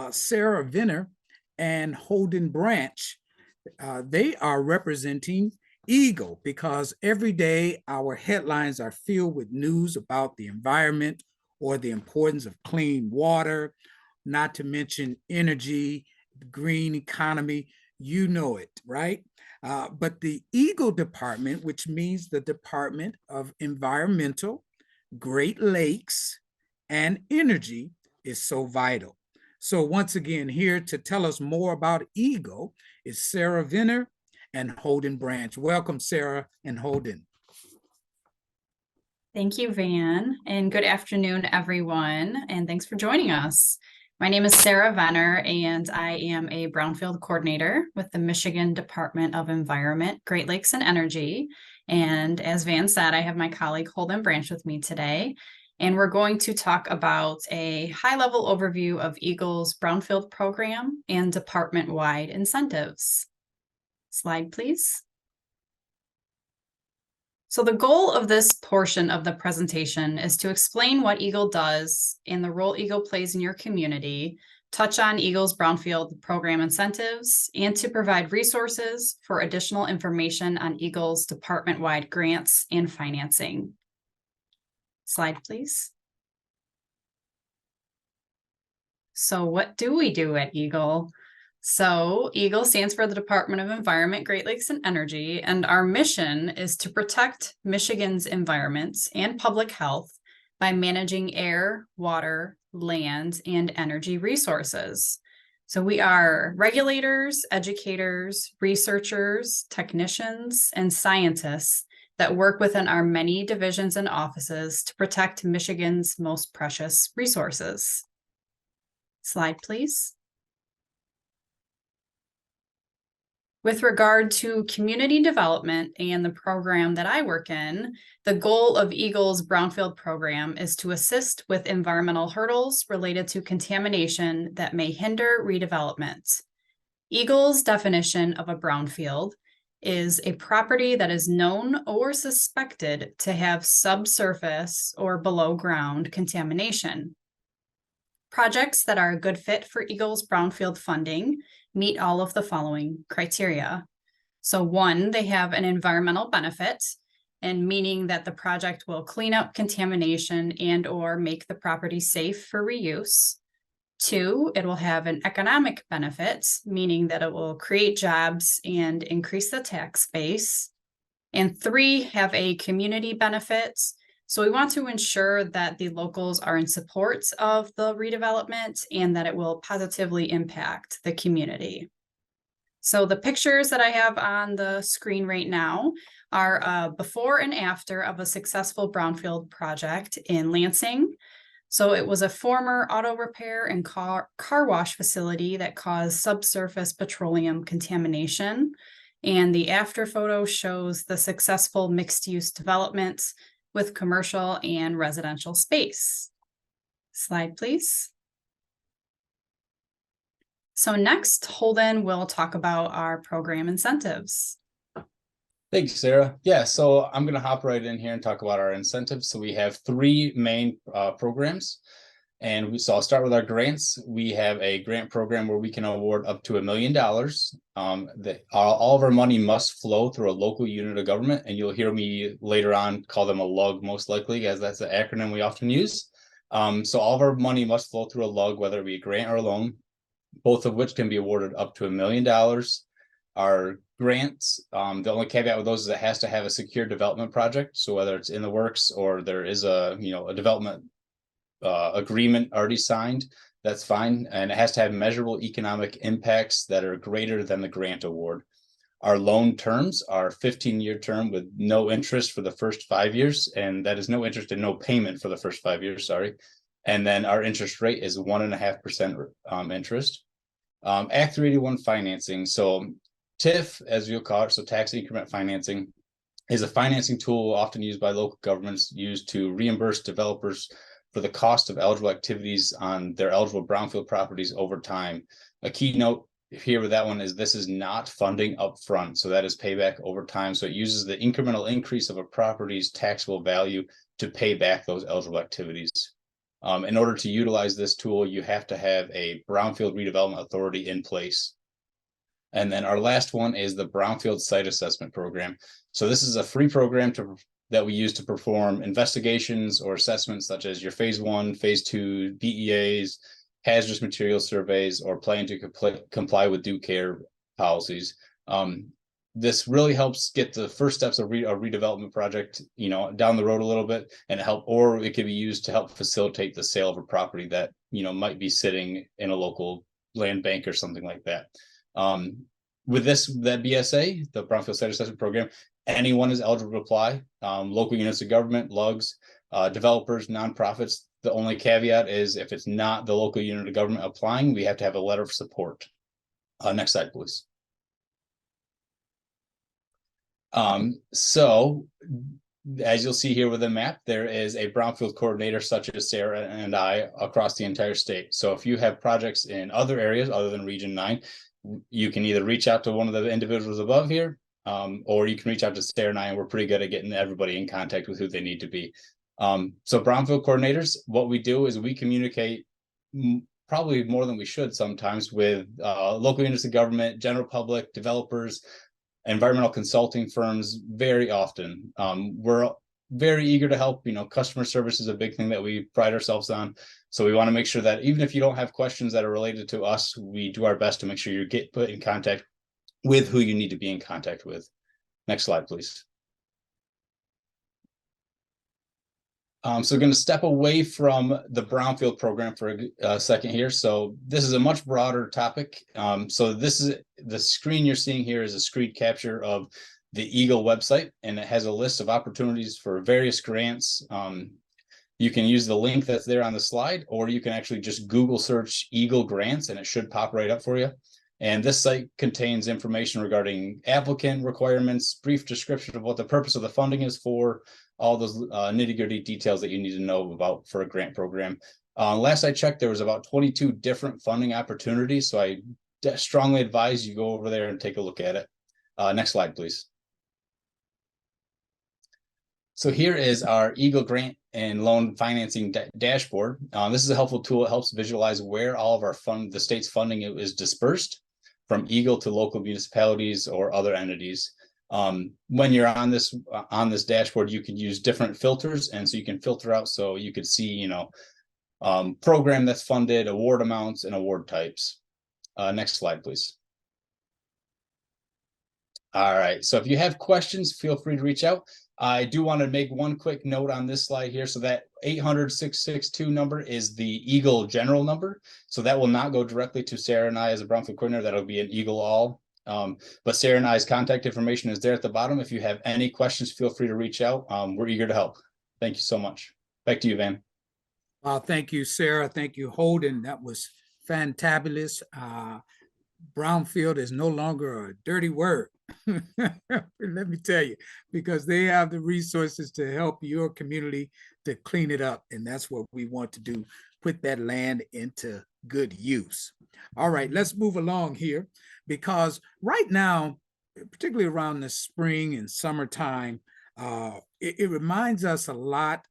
Sarah Venner and Holden Branch. They are representing Eagle because every day our headlines are filled with news about the environment or the importance of clean water, not to mention energy, green economy, you know it, right? But the Eagle Department, which means the Department of Environmental, Great Lakes, and Energy, is so vital. So once again, here to tell us more about Eagle is Sarah Venner and Holden Branch. Welcome, Sarah and Holden. Thank you, Van, and good afternoon, everyone, and thanks for joining us. My name is Sarah Venner, and I am a Brownfield Coordinator with the Michigan Department of Environment, Great Lakes, and Energy. And as Van said, I have my colleague Holden Branch with me today, and we're going to talk about a high-level overview of Eagle's Brownfield program and department-wide incentives. Slide, please. So the goal of this portion of the presentation is to explain what Eagle does and the role Eagle plays in your community, touch on Eagle's Brownfield program incentives, and to provide resources for additional information on Eagle's department-wide grants and financing. Slide, please. So what do we do at Eagle? So Eagle stands for the Department of Environment, Great Lakes, and Energy, and our mission is to protect Michigan's environment and public health by managing air, water, land, and energy resources. So we are regulators, educators, researchers, technicians, and scientists that work within our many divisions and offices to protect Michigan's most precious resources. Slide, please. With regard to community development and the program that I work in, the goal of Eagle's Brownfield program is to assist with environmental hurdles related to contamination that may hinder redevelopment. Eagle's definition of a brownfield is a property that is known or suspected to have subsurface or below ground contamination. Projects that are a good fit for Eagle's brownfield funding meet all of the following criteria. So 1, they have an environmental benefit, and meaning that the project will clean up contamination and or make the property safe for reuse. 2, it will have an economic benefit, meaning that it will create jobs and increase the tax base. And 3, have a community benefit. So we want to ensure that the locals are in support of the redevelopment and that it will positively impact the community. So the pictures that I have on the screen right now are before and after of a successful brownfield project in Lansing. So it was a former auto repair and car wash facility that caused subsurface petroleum contamination. And the after photo shows the successful mixed-use development with commercial and residential space. Slide, please. So next, Holden will talk about our program incentives. Thanks, Sarah. Yeah, so I'm going to hop right in here and talk about our incentives. So we have 3 main programs. And so I'll start with our grants. We have a grant program where we can award up to $1 million. All of our money must flow through a local unit of government, and you'll hear me later on call them a LUG most likely, as that's the acronym we often use. So all of our money must flow through a LUG, whether it be a grant or a loan, both of which can be awarded up to $1 million. Our grants, the only caveat with those is it has to have a secure development project. So whether it's in the works or there is a development agreement already signed, that's fine. And it has to have measurable economic impacts that are greater than the grant award. Our loan terms are 15-year term with no interest for the first 5 years. And that is no interest and no payment for the first 5 years, sorry. And then our interest rate is 1.5% interest. Act 381 financing. So TIF, as you'll call it, so tax increment financing, is a financing tool often used by local governments used to reimburse developers for the cost of eligible activities on their eligible brownfield properties over time. A key note here with that one is this is not funding upfront, so that is payback over time. So it uses the incremental increase of a property's taxable value to pay back those eligible activities. In order to utilize this tool, you have to have a brownfield redevelopment authority in place. And then our last one is the Brownfield Site Assessment Program. So this is a free program that we use to perform investigations or assessments such as your phase 1, phase 2, BEAs, hazardous material surveys, or planning to comply with due care policies. This really helps get the first steps of a redevelopment project, down the road a little bit, and or it could be used to help facilitate the sale of a property that, might be sitting in a local land bank or something like that. With that BSA, the Brownfield Site Assessment Program, anyone is eligible to apply. Local units of government, LUGs, developers, nonprofits. The only caveat is if it's not the local unit of government applying, we have to have a letter of support. Next slide, please. So as you'll see here with the map, there is a brownfield coordinator such as Sarah and I across the entire state. So if you have projects in other areas other than Region 9, you can either reach out to one of the individuals above here, or you can reach out to Sarah and I, and we're pretty good at getting everybody in contact with who they need to be. So brownfield coordinators, what we do is we communicate probably more than we should sometimes with local units of government, general public, developers, environmental consulting firms very often. We're very eager to help. Customer service is a big thing that we pride ourselves on. So we want to make sure that even if you don't have questions that are related to us, we do our best to make sure you get put in contact with who you need to be in contact with. Next slide, please. So we're going to step away from the brownfield program for a second here. So this is a much broader topic. So this is the screen you're seeing here is a screen capture of the Eagle website, and it has a list of opportunities for various grants. You can use the link that's there on the slide, or you can actually just Google search Eagle grants and it should pop right up for you. And this site contains information regarding applicant requirements, brief description of what the purpose of the funding is for, all those nitty-gritty details that you need to know about for a grant program. Last I checked, there was about 22 different funding opportunities. So I strongly advise you go over there and take a look at it. Next slide, please. So here is our Eagle grant and loan financing dashboard. This is a helpful tool. It helps visualize where all of our the state's funding is dispersed from Eagle to local municipalities or other entities. When you're on this dashboard, you can use different filters, and so you can filter out. So you could see, program that's funded, award amounts, and award types. Next slide, please. All right. So if you have questions, feel free to reach out. I do want to make one quick note on this slide here. So that 800-662 number is the Eagle general number. So that will not go directly to Sarah and I as a Brownfield coordinator. That'll be an Eagle all. But Sarah and I's contact information is there at the bottom. If you have any questions, feel free to reach out. We're eager to help. Thank you so much. Back to you, Van. Thank you, Sarah. Thank you, Holden. That was fantabulous. Brownfield is no longer a dirty word. Let me tell you, because they have the resources to help your community to clean it up. And that's what we want to do, put that land into good use. All right, let's move along here, because right now, particularly around the spring and summertime, it reminds us a lot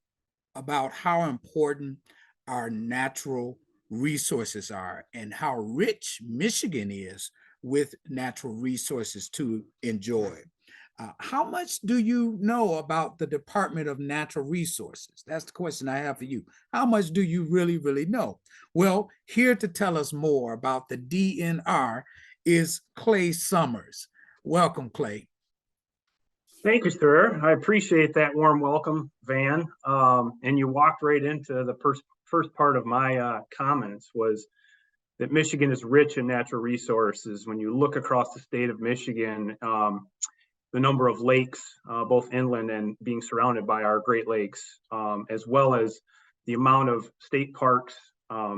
about how important our natural resources are and how rich Michigan is with natural resources to enjoy. How much do you know about the Department of Natural Resources? That's the question I have for you. How much do you really, really know? Well, here to tell us more about the DNR is Clay Summers. Welcome, Clay. Thank you, sir. I appreciate that warm welcome, Van. And you walked right into the first part of my comments, was that Michigan is rich in natural resources. When you look across the state of Michigan, the number of lakes, both inland and being surrounded by our Great Lakes, as well as the amount of state parks,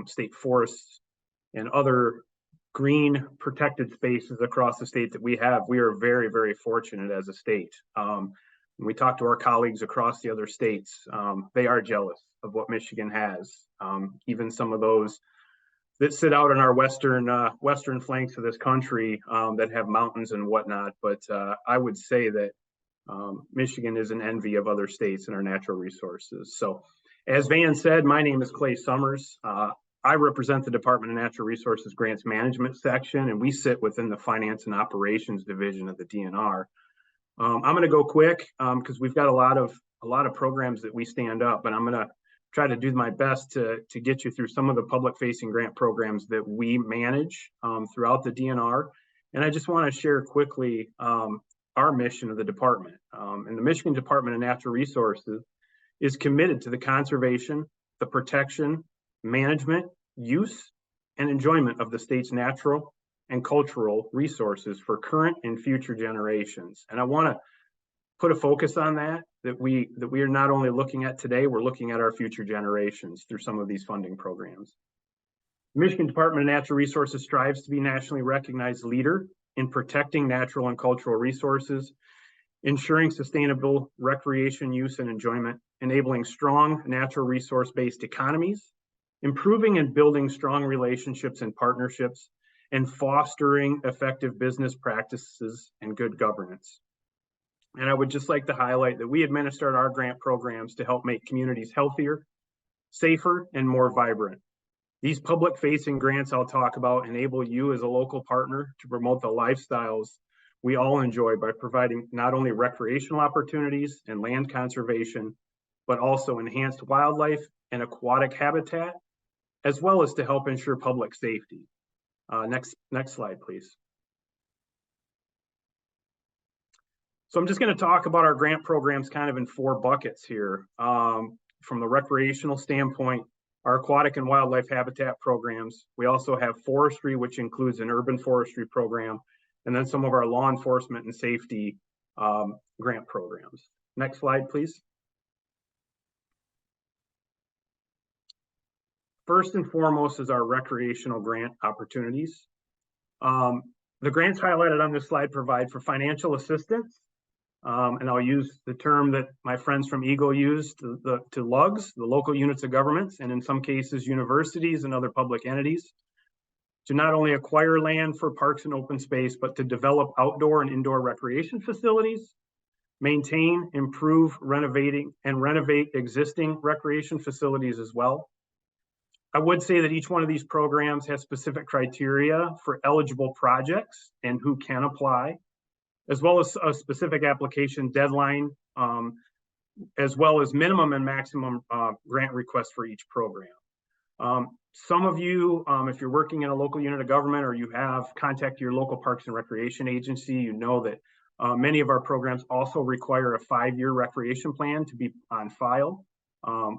state forests, and other green protected spaces across the state that we have, we are very, very fortunate as a state. When we talk to our colleagues across the other states, they are jealous of what Michigan has. Even some of those that sit out in our western flanks of this country that have mountains and whatnot. But I would say that Michigan is an envy of other states in our natural resources. So as Van said, my name is Clay Summers. I represent the Department of Natural Resources Grants Management section, and we sit within the Finance and Operations Division of the DNR. I'm going to go quick because we've got a lot of programs that we stand up, but I'm going to try to do my best to get you through some of the public-facing grant programs that we manage throughout the DNR. And I just want to share quickly our mission of the department. And the Michigan Department of Natural Resources is committed to the conservation, the protection, management, use, and enjoyment of the state's natural and cultural resources for current and future generations. And I want to put a focus on that we are not only looking at today, we're looking at our future generations through some of these funding programs. The Michigan Department of Natural Resources strives to be a nationally recognized leader in protecting natural and cultural resources, ensuring sustainable recreation use and enjoyment, enabling strong natural resource-based economies, improving and building strong relationships and partnerships, and fostering effective business practices and good governance. And I would just like to highlight that we administered our grant programs to help make communities healthier, safer, and more vibrant. These public-facing grants I'll talk about enable you as a local partner to promote the lifestyles we all enjoy by providing not only recreational opportunities and land conservation, but also enhanced wildlife and aquatic habitat, as well as to help ensure public safety. Next slide, please. So I'm just going to talk about our grant programs kind of in 4 buckets here. From the recreational standpoint, our aquatic and wildlife habitat programs. We also have forestry, which includes an urban forestry program, and then some of our law enforcement and safety grant programs. Next slide, please. First and foremost is our recreational grant opportunities. The grants highlighted on this slide provide for financial assistance, and I'll use the term that my friends from Eagle used, to LUGs, the local units of governments, and in some cases, universities and other public entities, to not only acquire land for parks and open space, but to develop outdoor and indoor recreation facilities, maintain, improve, renovate existing recreation facilities as well. I would say that each one of these programs has specific criteria for eligible projects and who can apply, as well as a specific application deadline, as well as minimum and maximum grant requests for each program. Some of you, if you're working in a local unit of government or you have contacted your local parks and recreation agency, you know that many of our programs also require a 5-year recreation plan to be on file,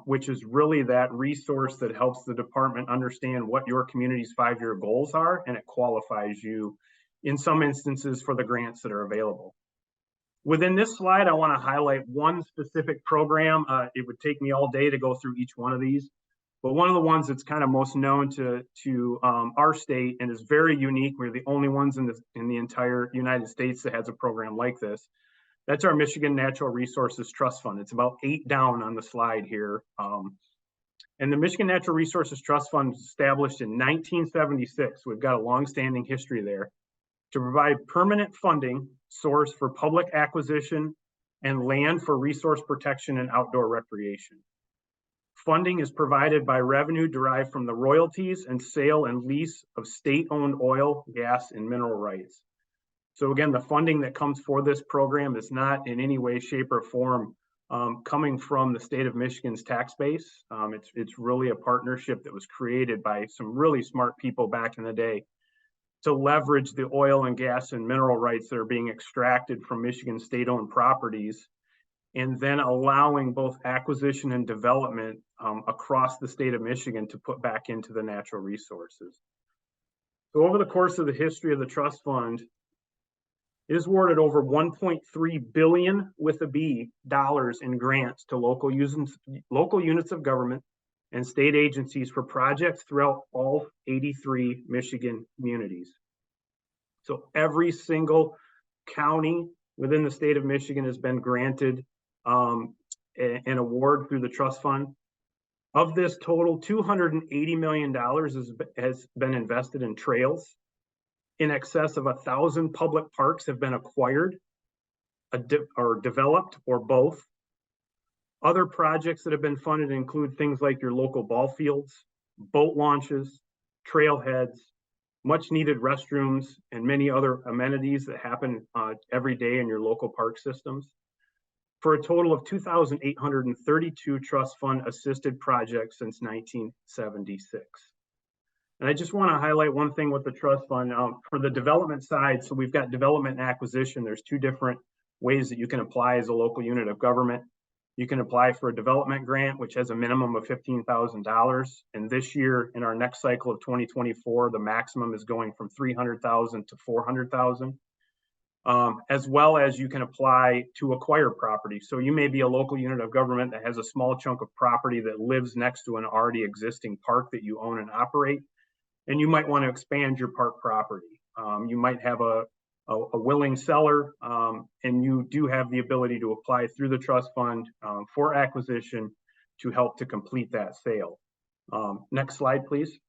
which is really that resource that helps the department understand what your community's 5-year goals are, and it qualifies you in some instances for the grants that are available. Within this slide, I want to highlight one specific program. It would take me all day to go through each one of these, but one of the ones that's kind of most known to our state and is very unique. We're the only ones in the entire United States that has a program like this. That's our Michigan Natural Resources Trust Fund. It's about 8 down on the slide here. And the Michigan Natural Resources Trust Fund was established in 1976. We've got a long-standing history there to provide permanent funding source for public acquisition and land for resource protection and outdoor recreation. Funding is provided by revenue derived from the royalties and sale and lease of state-owned oil, gas, and mineral rights. So again, the funding that comes for this program is not in any way, shape, or form coming from the state of Michigan's tax base. It's really a partnership that was created by some really smart people back in the day to leverage the oil and gas and mineral rights that are being extracted from Michigan state-owned properties, and then allowing both acquisition and development across the state of Michigan to put back into the natural resources. So over the course of the history of the trust fund, it has awarded over $1.3 billion with a B dollars in grants to local units of government and state agencies for projects throughout all 83 Michigan communities. So every single county within the state of Michigan has been granted an award through the trust fund. Of this total, $280 million has been invested in trails. In excess of 1,000 public parks have been acquired or developed, or both. Other projects that have been funded include things like your local ball fields, boat launches, trailheads, much needed restrooms, and many other amenities that happen every day in your local park systems, for a total of 2,832 trust fund assisted projects since 1976. And I just want to highlight one thing with the trust fund for the development side. So we've got development and acquisition. There's 2 different ways that you can apply as a local unit of government. You can apply for a development grant, which has a minimum of $15,000. And this year, in our next cycle of 2024, the maximum is going from $300,000 to $400,000. As well as you can apply to acquire property. So you may be a local unit of government that has a small chunk of property that lives next to an already existing park that you own and operate, and you might want to expand your park property. You might have a willing seller, and you do have the ability to apply through the trust fund for acquisition to help to complete that sale. Next slide, please.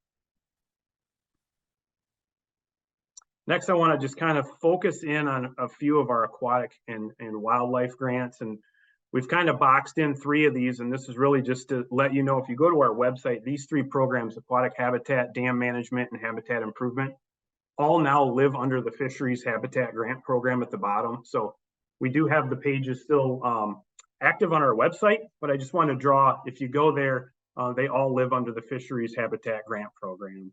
Next, I want to just kind of focus in on a few of our aquatic and wildlife grants. And we've kind of boxed in 3 of these, and this is really just to let you know, if you go to our website, these 3 programs, aquatic habitat, dam management, and habitat improvement, all now live under the Fisheries Habitat Grant Program at the bottom. So we do have the pages still active on our website, but I just want to draw, if you go there, they all live under the Fisheries Habitat Grant Program.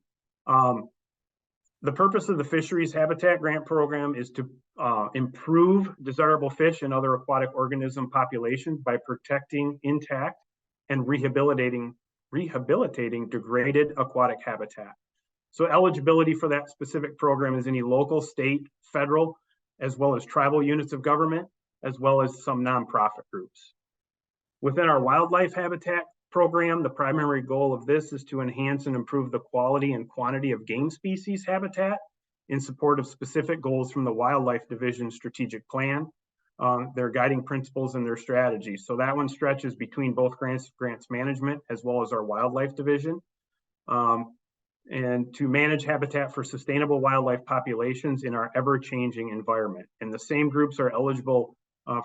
The purpose of the Fisheries Habitat Grant Program is to improve desirable fish and other aquatic organism populations by protecting intact and rehabilitating degraded aquatic habitat. So eligibility for that specific program is any local, state, federal, as well as tribal units of government, as well as some nonprofit groups. Within our wildlife habitat program, the primary goal of this is to enhance and improve the quality and quantity of game species habitat in support of specific goals from the Wildlife Division strategic plan, their guiding principles and their strategies. So that one stretches between both grants management as well as our wildlife division. and to manage habitat for sustainable wildlife populations in our ever-changing environment. And the same groups are eligible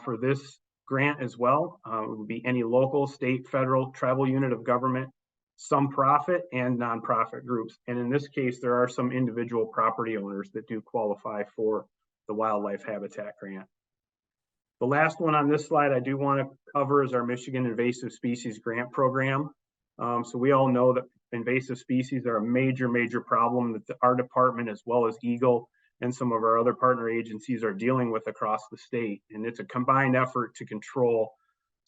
for this grant as well. It would be any local, state, federal, tribal unit of government, some profit and nonprofit groups. And in this case, there are some individual property owners that do qualify for the wildlife habitat grant. The last one on this slide I do want to cover is our Michigan Invasive Species Grant Program. So we all know that invasive species are a major problem that our department, as well as Eagle and some of our other partner agencies, are dealing with across the state. And it's a combined effort to control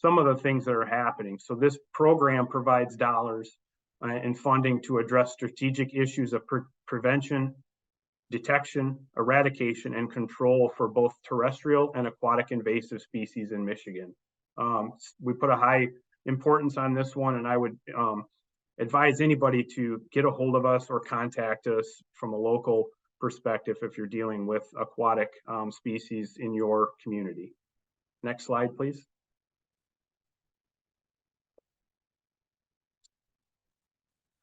some of the things that are happening. So this program provides dollars and funding to address strategic issues of prevention, detection, eradication, and control for both terrestrial and aquatic invasive species in Michigan. We put a high importance on this one, and I would advise anybody to get a hold of us or contact us from a local perspective if you're dealing with aquatic species in your community. Next slide, please.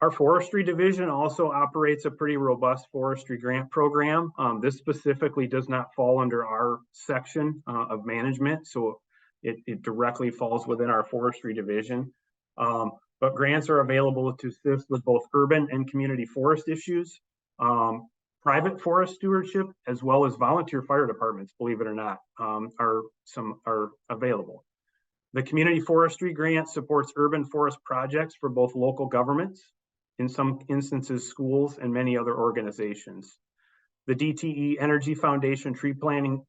Our forestry division also operates a pretty robust forestry grant program. This specifically does not fall under our section of management, so it directly falls within our forestry division. But grants are available to assist with both urban and community forest issues, private forest stewardship, as well as volunteer fire departments, believe it or not, are available. The community forestry grant supports urban forest projects for both local governments, in some instances schools, and many other organizations. The DTE Energy Foundation tree planting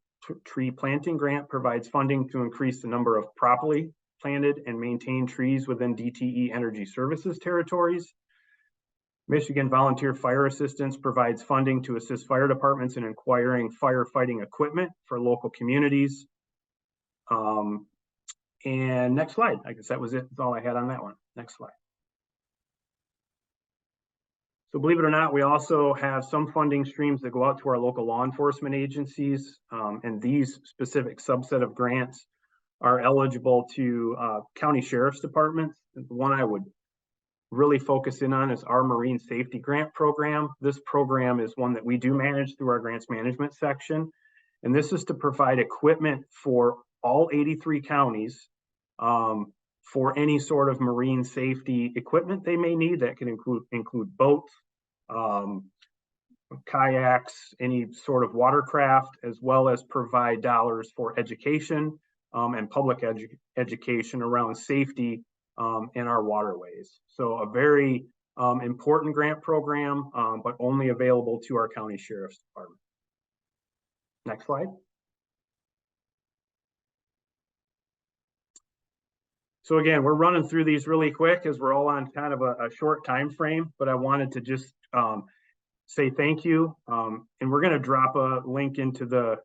grant provides funding to increase the number of properly planted and maintained trees within DTE Energy Services territories. Michigan Volunteer Fire Assistance provides funding to assist fire departments in acquiring firefighting equipment for local communities. And next slide. I guess that was it. That's all I had on that one. Next slide. So believe it or not, we also have some funding streams that go out to our local law enforcement agencies, and these specific subset of grants are eligible to county sheriff's departments. The one I would really focus in on is our Marine Safety Grant Program. This program is one that we do manage through our grants management section, and this is to provide equipment for all 83 counties for any sort of marine safety equipment they may need. That can include boats, kayaks, any sort of watercraft, as well as provide dollars for education and public education around safety in our waterways. So a very important grant program, but only available to our county sheriff's department. Next slide. So again, we're running through these really quick as we're all on kind of a short time frame, but I wanted to just say thank you. And we're going to drop a link into the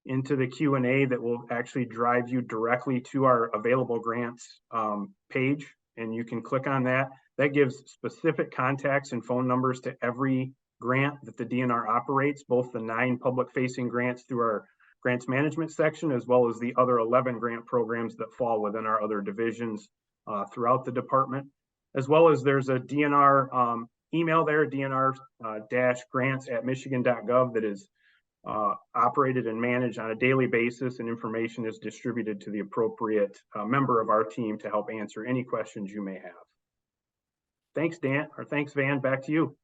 Q&A that will actually drive you directly to our available grants page, and you can click on that. That gives specific contacts and phone numbers to every grant that the DNR operates, both the 9 public-facing grants through our grants management section, as well as the other 11 grant programs that fall within our other divisions throughout the department. As well as there's a DNR email there, DNR-grants@michigan.gov, that is operated and managed on a daily basis, and information is distributed to the appropriate member of our team to help answer any questions you may have. Thanks, Dan, or thanks, Van. Back to you.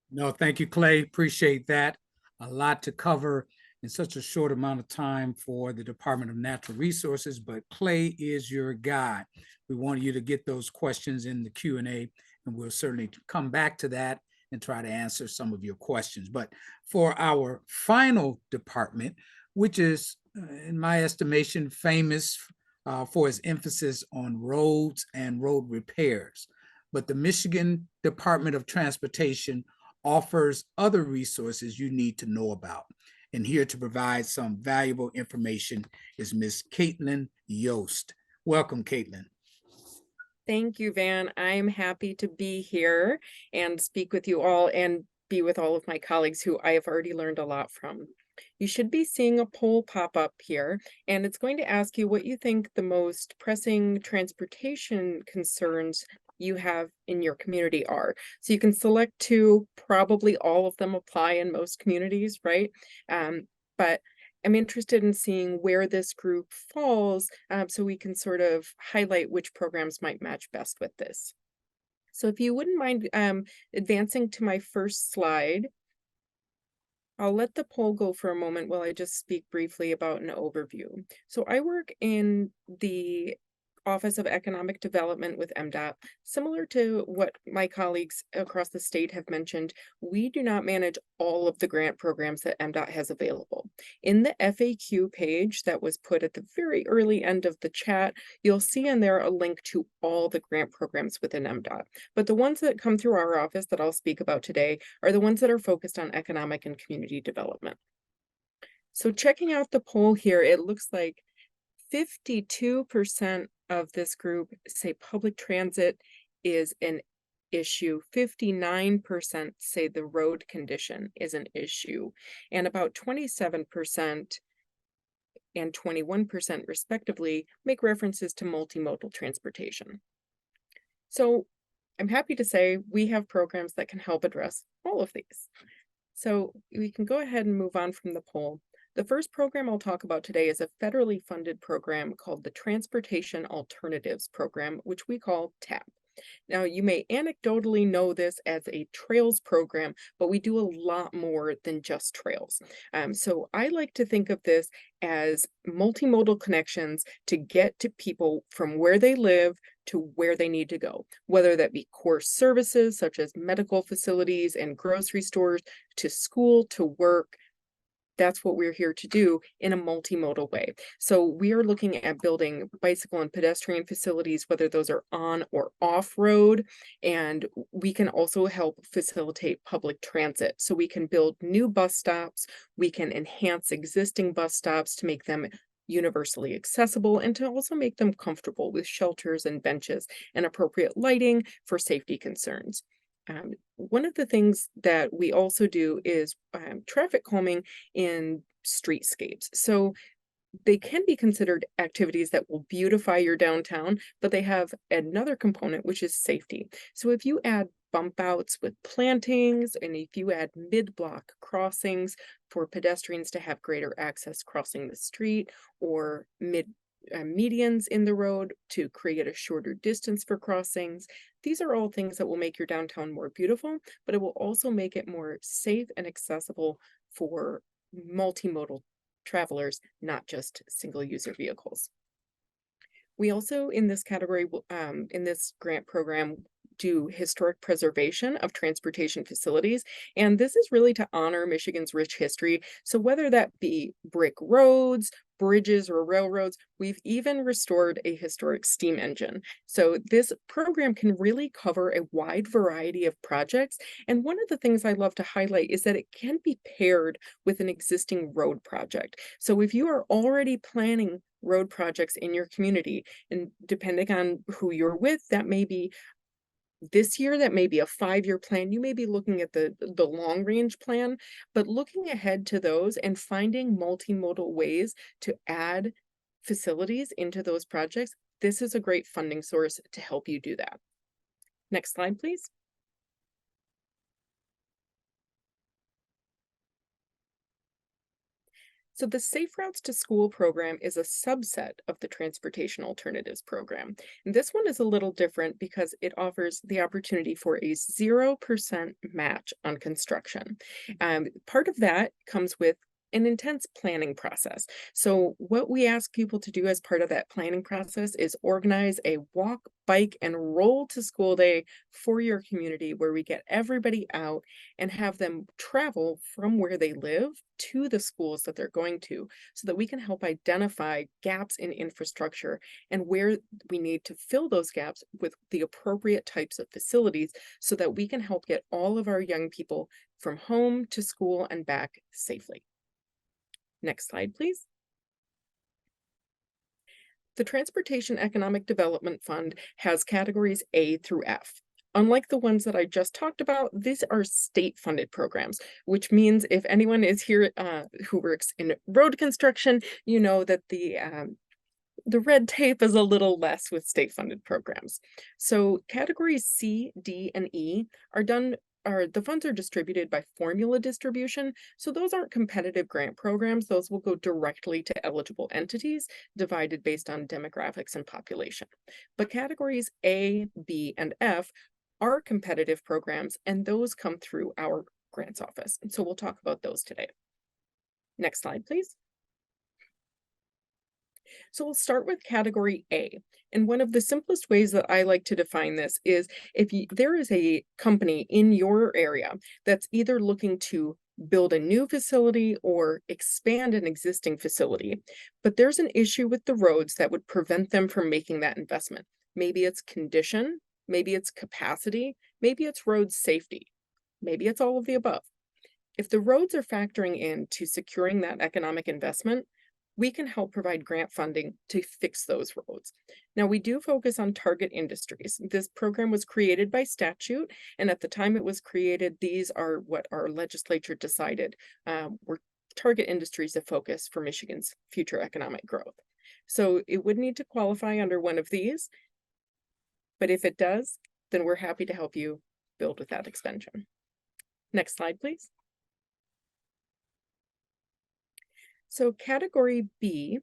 No, thank you, Clay. Appreciate that. A lot to cover in such a short amount of time for the Department of Natural Resources, but Clay is your guy. We want you to get those questions in the Q&A, and we'll certainly come back to that and try to answer some of your questions. But for our final department, which is, in my estimation, famous for its emphasis on roads and road repairs, but the Michigan Department of Transportation offers other resources you need to know about. And here to provide some valuable information is Ms. Caitlin Yost. Welcome, Caitlin. Thank you, Van. I'm happy to be here and speak with you all and be with all of my colleagues who I have already learned a lot from. You should be seeing a poll pop up here, and it's going to ask you what you think the most pressing transportation concerns you have in your community are. So you can select two, probably all of them apply in most communities, right? But I'm interested in seeing where this group falls, so we can sort of highlight which programs might match best with this. So if you wouldn't mind advancing to my first slide, I'll let the poll go for a moment while I just speak briefly about an overview. So I work in the Office of Economic Development with MDOT. Similar to what my colleagues across the state have mentioned, we do not manage all of the grant programs that MDOT has available. In the FAQ page that was put at the very early end of the chat, you'll see in there a link to all the grant programs within MDOT. But the ones that come through our office that I'll speak about today are the ones that are focused on economic and community development. So checking out the poll here, it looks like 52% of this group say public transit is an issue. 59% say the road condition is an issue, and about 27% and 21% respectively make references to multimodal transportation. So I'm happy to say we have programs that can help address all of these. So we can go ahead and move on from the poll. The first program I'll talk about today is a federally funded program called the Transportation Alternatives Program, which we call TAP. Now, you may anecdotally know this as a trails program, but we do a lot more than just trails. So I like to think of this as multimodal connections to get to people from where they live to where they need to go, whether that be core services such as medical facilities and grocery stores, to school, to work. That's what we're here to do in a multimodal way. So we are looking at building bicycle and pedestrian facilities, whether those are on or off road, and we can also help facilitate public transit. So we can build new bus stops, we can enhance existing bus stops to make them universally accessible and to also make them comfortable with shelters and benches and appropriate lighting for safety concerns. One of the things that we also do is traffic calming in streetscapes. So they can be considered activities that will beautify your downtown, but they have another component, which is safety. So if you add bump outs with plantings, and if you add mid-block crossings for pedestrians to have greater access crossing the street, or medians in the road to create a shorter distance for crossings. These are all things that will make your downtown more beautiful, but it will also make it more safe and accessible for multimodal travelers, not just single user vehicles. We also, in this category, in this grant program, do historic preservation of transportation facilities. And this is really to honor Michigan's rich history. So whether that be brick roads, bridges, or railroads, we've even restored a historic steam engine. So this program can really cover a wide variety of projects. And one of the things I love to highlight is that it can be paired with an existing road project. So if you are already planning road projects in your community, and depending on who you're with, that may be this year, that may be a 5-year plan. You may be looking at the long range plan, but looking ahead to those and finding multimodal ways to add facilities into those projects, this is a great funding source to help you do that. Next slide, please. So the Safe Routes to School program is a subset of the Transportation Alternatives program. And this one is a little different because it offers the opportunity for a 0% match on construction. Part of that comes with an intense planning process. So what we ask people to do as part of that planning process is organize a walk, bike, and roll to school day for your community, where we get everybody out and have them travel from where they live to the schools that they're going to, so that we can help identify gaps in infrastructure and where we need to fill those gaps with the appropriate types of facilities, so that we can help get all of our young people from home to school and back safely. Next slide, please. The Transportation Economic Development Fund has categories A through F. Unlike the ones that I just talked about, these are state-funded programs, which means if anyone is here who works in road construction, you know that the the red tape is a little less with state-funded programs. So categories C, D, and E the funds are distributed by formula distribution. So those aren't competitive grant programs. Those will go directly to eligible entities divided based on demographics and population. But categories A, B, and F are competitive programs, and those come through our grants office. And so we'll talk about those today. Next slide, please. So we'll start with category A. And one of the simplest ways that I like to define this is if there is a company in your area that's either looking to build a new facility or expand an existing facility, but there's an issue with the roads that would prevent them from making that investment. Maybe it's condition, maybe it's capacity, maybe it's road safety, maybe it's all of the above. If the roads are factoring in to securing that economic investment, we can help provide grant funding to fix those roads. Now, we do focus on target industries. This program was created by statute, and at the time it was created, these are what our legislature decided were target industries of focus for Michigan's future economic growth. So it would need to qualify under one of these, but if it does, then we're happy to help you build with that expansion. Next slide, please. So category B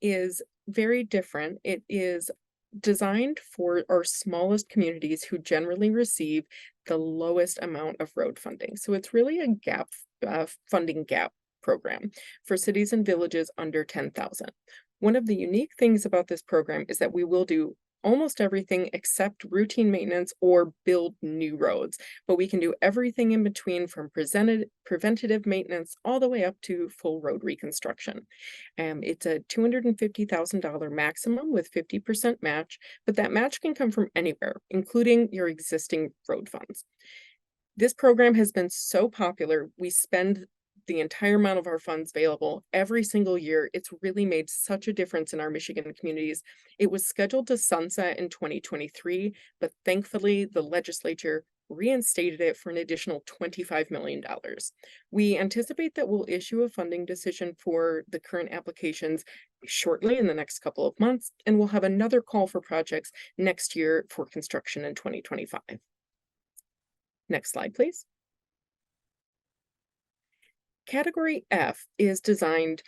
is very different. It is designed for our smallest communities who generally receive the lowest amount of road funding. So it's really a funding gap program for cities and villages under 10,000. One of the unique things about this program is that we will do almost everything except routine maintenance or build new roads, but we can do everything in between from preventative maintenance all the way up to full road reconstruction. It's a $250,000 maximum with 50% match, but that match can come from anywhere, including your existing road funds. This program has been so popular, we spend the entire amount of our funds available every single year. It's really made such a difference in our Michigan communities. It was scheduled to sunset in 2023, but thankfully the legislature reinstated it for an additional $25 million. We anticipate that we'll issue a funding decision for the current applications shortly in the next couple of months, and we'll have another call for projects next year for construction in 2025. Next slide, please. Category F is designed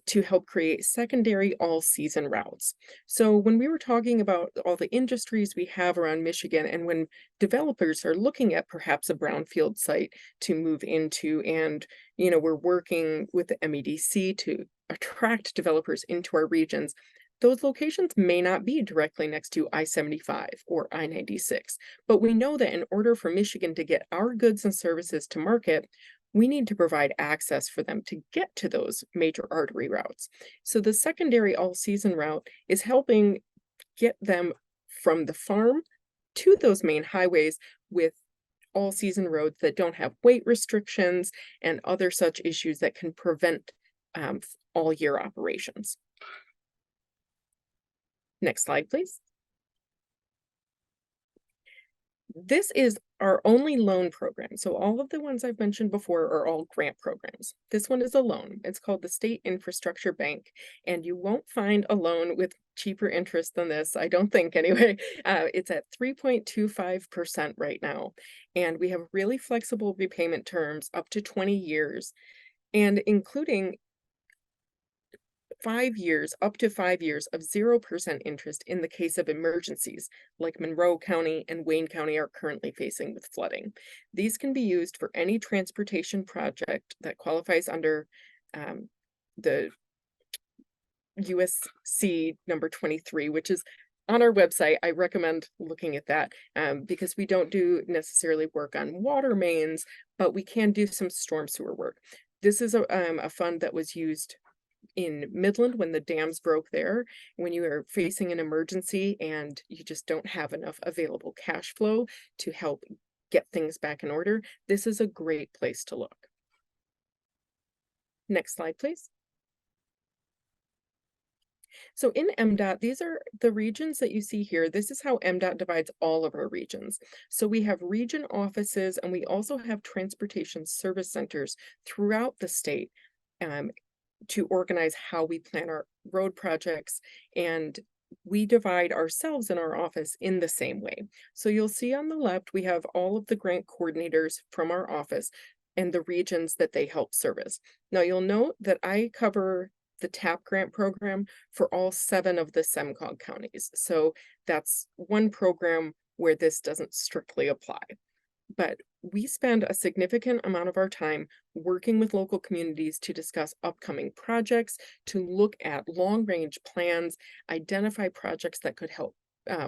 to help create secondary all-season routes. So when we were talking about all the industries we have around Michigan, and when developers are looking at perhaps a brownfield site to move into, and we're working with the MEDC to attract developers into our regions, those locations may not be directly next to I-75 or I-96, but we know that in order for Michigan to get our goods and services to market, we need to provide access for them to get to those major artery routes. So the secondary all-season route is helping get them from the farm to those main highways with all-season roads that don't have weight restrictions and other such issues that can prevent all-year operations. Next slide, please. This is our only loan program. So all of the ones I've mentioned before are all grant programs. This one is a loan. It's called the State Infrastructure Bank, and you won't find a loan with cheaper interest than this, I don't think anyway. It's at 3.25% right now, and we have really flexible repayment terms up to 20 years, and including 5 years, up to 5 years of 0% interest in the case of emergencies, like Monroe County and Wayne County are currently facing with flooding. These can be used for any transportation project that qualifies under the USC number 23, which is on our website. I recommend looking at that because we don't do necessarily work on water mains, but we can do some storm sewer work. This is a fund that was used in Midland when the dams broke there, when you are facing an emergency and you just don't have enough available cash flow to help get things back in order. This is a great place to look. Next slide, please. So in MDOT, these are the regions that you see here. This is how MDOT divides all of our regions. So we have region offices, and we also have transportation service centers throughout the state to organize how we plan our road projects, and we divide ourselves in our office in the same way. So you'll see on the left, we have all of the grant coordinators from our office and the regions that they help service. Now you'll note that I cover the TAP grant program for all 7 of the SEMCOG counties. So that's one program where this doesn't strictly apply. But we spend a significant amount of our time working with local communities to discuss upcoming projects, to look at long-range plans, identify projects that could help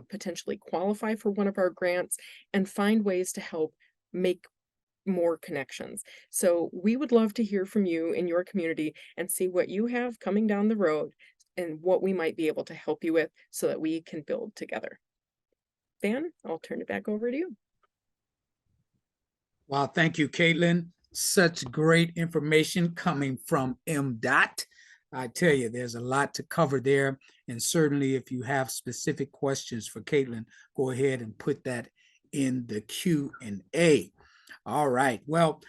potentially qualify for one of our grants, and find ways to help make more connections. So we would love to hear from you in your community and see what you have coming down the road and what we might be able to help you with so that we can build together. Van, I'll turn it back over to you. Wow, thank you, Caitlin. Such great information coming from MDOT. I tell you, there's a lot to cover there. And certainly if you have specific questions for Caitlin, go ahead and put that in the Q&A. All right, well,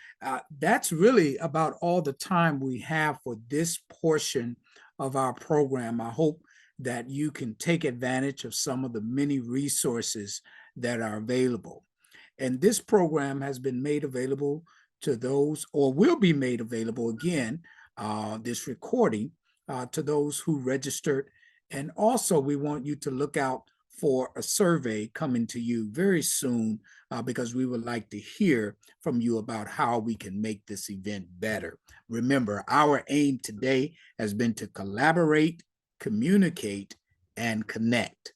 that's really about all the time we have for this portion of our program. I hope that you can take advantage of some of the many resources that are available. And this program has been made available to those, or will be made available again, this recording, to those who registered. And also we want you to look out for a survey coming to you very soon, because we would like to hear from you about how we can make this event better. Remember, our aim today has been to collaborate, communicate, and connect.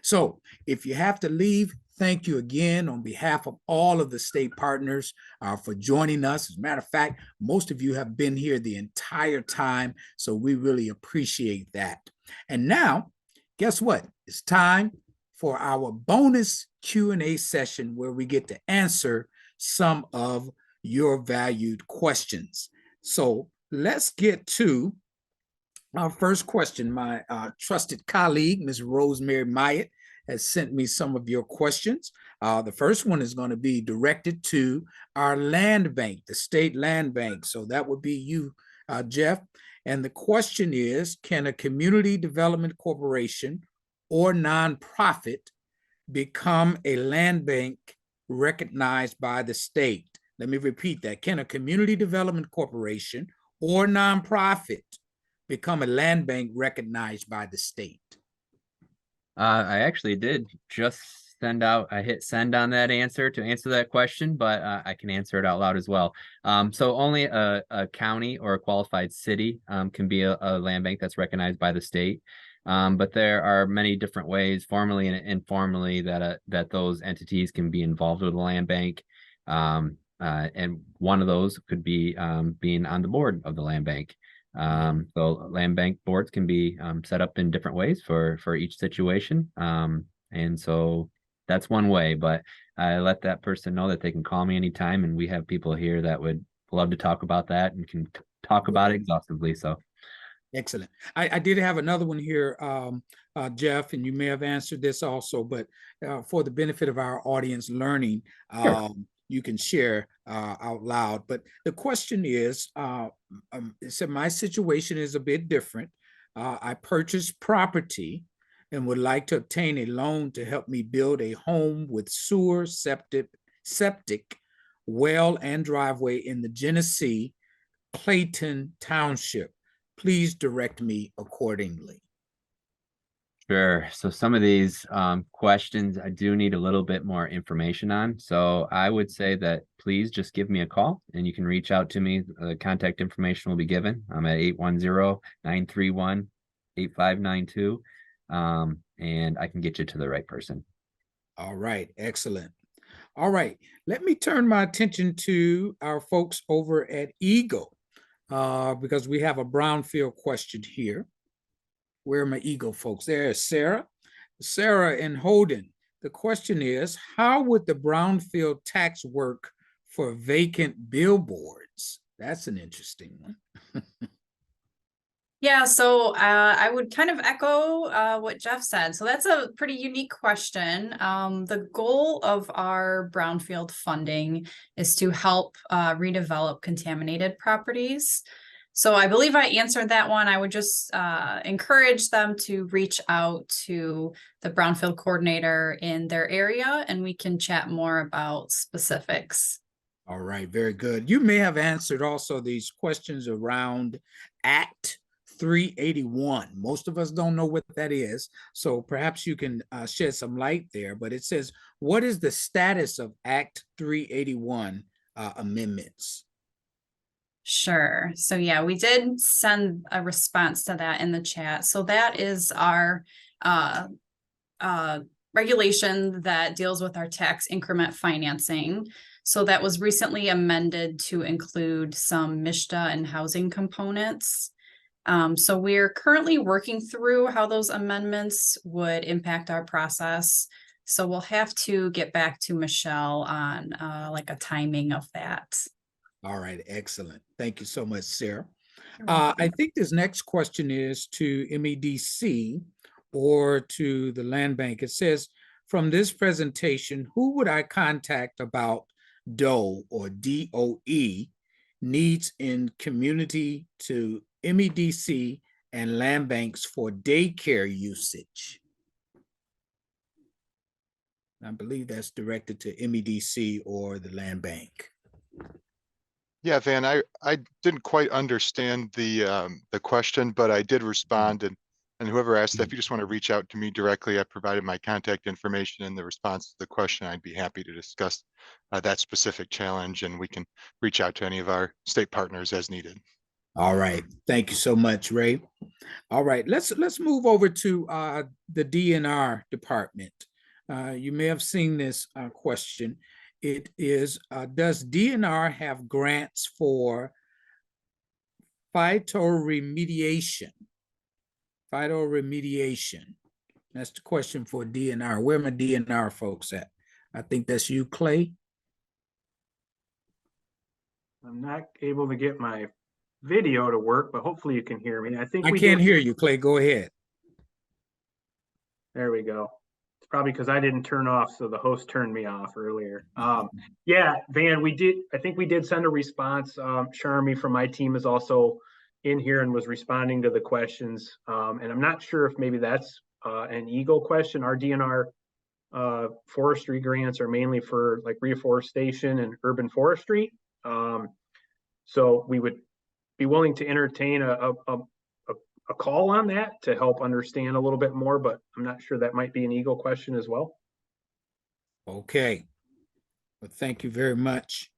So if you have to leave, thank you again on behalf of all of the state partners for joining us. As a matter of fact, most of you have been here the entire time, so we really appreciate that. And now, guess what? It's time for our bonus Q&A session where we get to answer some of your valued questions. So let's get to our first question. My trusted colleague, Ms. Rosemary Myatt, has sent me some of your questions. The first one is going to be directed to our land bank, the state land bank. So that would be you, Jeff. And the question is, can a community development corporation or nonprofit become a land bank recognized by the state? Let me repeat that. Can a community development corporation or nonprofit become a land bank recognized by the state? I actually did just I hit send on that answer to answer that question, but I can answer it out loud as well. So only a county or a qualified city can be a land bank that's recognized by the state. But there are many different ways, formally and informally, that those entities can be involved with the land bank. And one of those could be being on the board of the land bank. So land bank boards can be set up in different ways for each situation. And so that's one way, but I let that person know that they can call me anytime, and we have people here that would love to talk about that and can talk about it exhaustively. So excellent. I did have another one here, Jeff, and you may have answered this also, but for the benefit of our audience learning, you can share out loud. But the question is, it said, my situation is a bit different. I purchased property and would like to obtain a loan to help me build a home with sewer, septic, well, and driveway in the Genesee, Clayton Township. Please direct me accordingly. Sure. So some of these questions I do need a little bit more information on. So I would say that please just give me a call and you can reach out to me. The contact information will be given. I'm at 810-931-8592. And I can get you to the right person. All right. Excellent. All right. Let me turn my attention to our folks over at Eagle, because we have a brownfield question here. Where are my Eagle folks? There's Sarah. Sarah and Holden. The question is, how would the brownfield tax work for vacant billboards? That's an interesting one. Yeah, so I would kind of echo what Jeff said. So that's a pretty unique question. The goal of our brownfield funding is to help redevelop contaminated properties. So I believe I answered that one. I would just encourage them to reach out to the brownfield coordinator in their area, and we can chat more about specifics. All right, very good. You may have answered also these questions around Act 381. Most of us don't know what that is, so perhaps you can shed some light there. But it says, what is the status of Act 381 amendments? Sure. So yeah, we did send a response to that in the chat. So that is our regulation that deals with our tax increment financing. So that was recently amended to include some MSHDA and housing components. So we're currently working through how those amendments would impact our process. So we'll have to get back to Michelle on like a timing of that. All right, excellent. Thank you so much, Sarah. I think this next question is to MEDC or to the land bank. It says, from this presentation, who would I contact about DOE or DOE needs in community to MEDC and land banks for daycare usage? I believe that's directed to MEDC or the land bank. Yeah, Van, I didn't quite understand the question, but I did respond, and whoever asked that, if you just want to reach out to me directly, I provided my contact information in the response to the question. I'd be happy to discuss that specific challenge, and we can reach out to any of our state partners as needed. All right, thank you so much, Ray. All right, let's move over to the DNR department. You may have seen this question. It is, does DNR have grants for phytoremediation? Phytoremediation. That's the question for DNR. Where are my DNR folks at? I think that's you, Clay. I'm not able to get my video to work, but hopefully you can hear me. I think I can't hear you, Clay. Go ahead. There we go. It's probably because I didn't turn off, so the host turned me off earlier. Yeah, Van, I think we did send a response. Sharmi from my team is also in here and was responding to the questions. And I'm not sure if maybe that's an Eagle question. Our DNR forestry grants are mainly for like reforestation and urban forestry. So we would be willing to entertain a call on that to help understand a little bit more, but I'm not sure that might be an Eagle question as well. Okay. Well, thank you very much.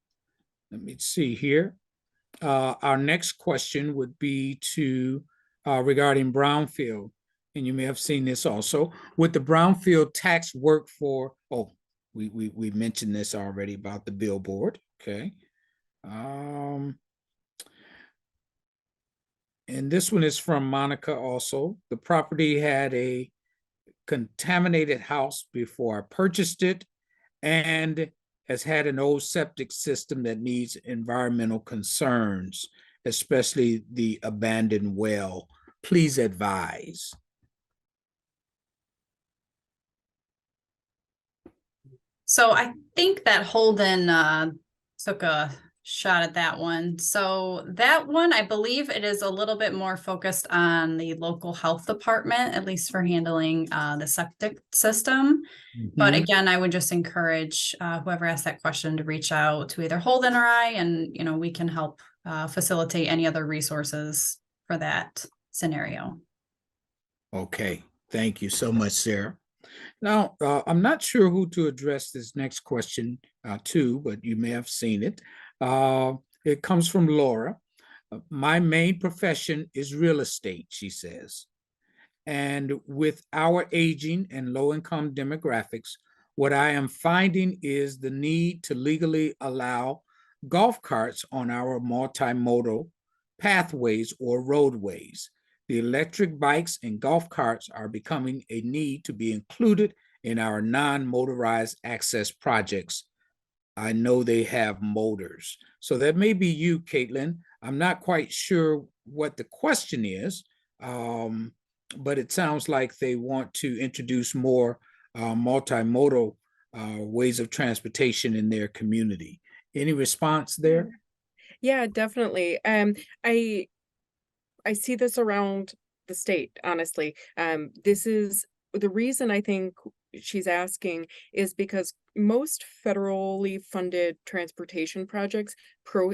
Let me see here. Our next question would be to regarding brownfield, and you may have seen this also. Would the brownfield tax work for, we mentioned this already about the billboard, okay. And this one is from Monica also. The property had a contaminated house before I purchased it and has had an old septic system that needs environmental concerns, especially the abandoned well. Please advise. So I think that Holden took a shot at that one. So that one, I believe it is a little bit more focused on the local health department, at least for handling the septic system. But again, I would just encourage whoever asked that question to reach out to either Holden or I, and we can help facilitate any other resources for that scenario. Okay, thank you so much, Sarah. Now, I'm not sure who to address this next question to, but you may have seen it. It comes from Laura. My main profession is real estate, she says. And with our aging and low-income demographics, what I am finding is the need to legally allow golf carts on our multimodal pathways or roadways. The electric bikes and golf carts are becoming a need to be included in our non-motorized access projects. I know they have motors. So that may be you, Caitlin. I'm not quite sure what the question is, but it sounds like they want to introduce more multimodal ways of transportation in their community. Any response there? Yeah, definitely. I see this around the state, honestly. This is the reason I think she's asking is because most federally funded transportation projects,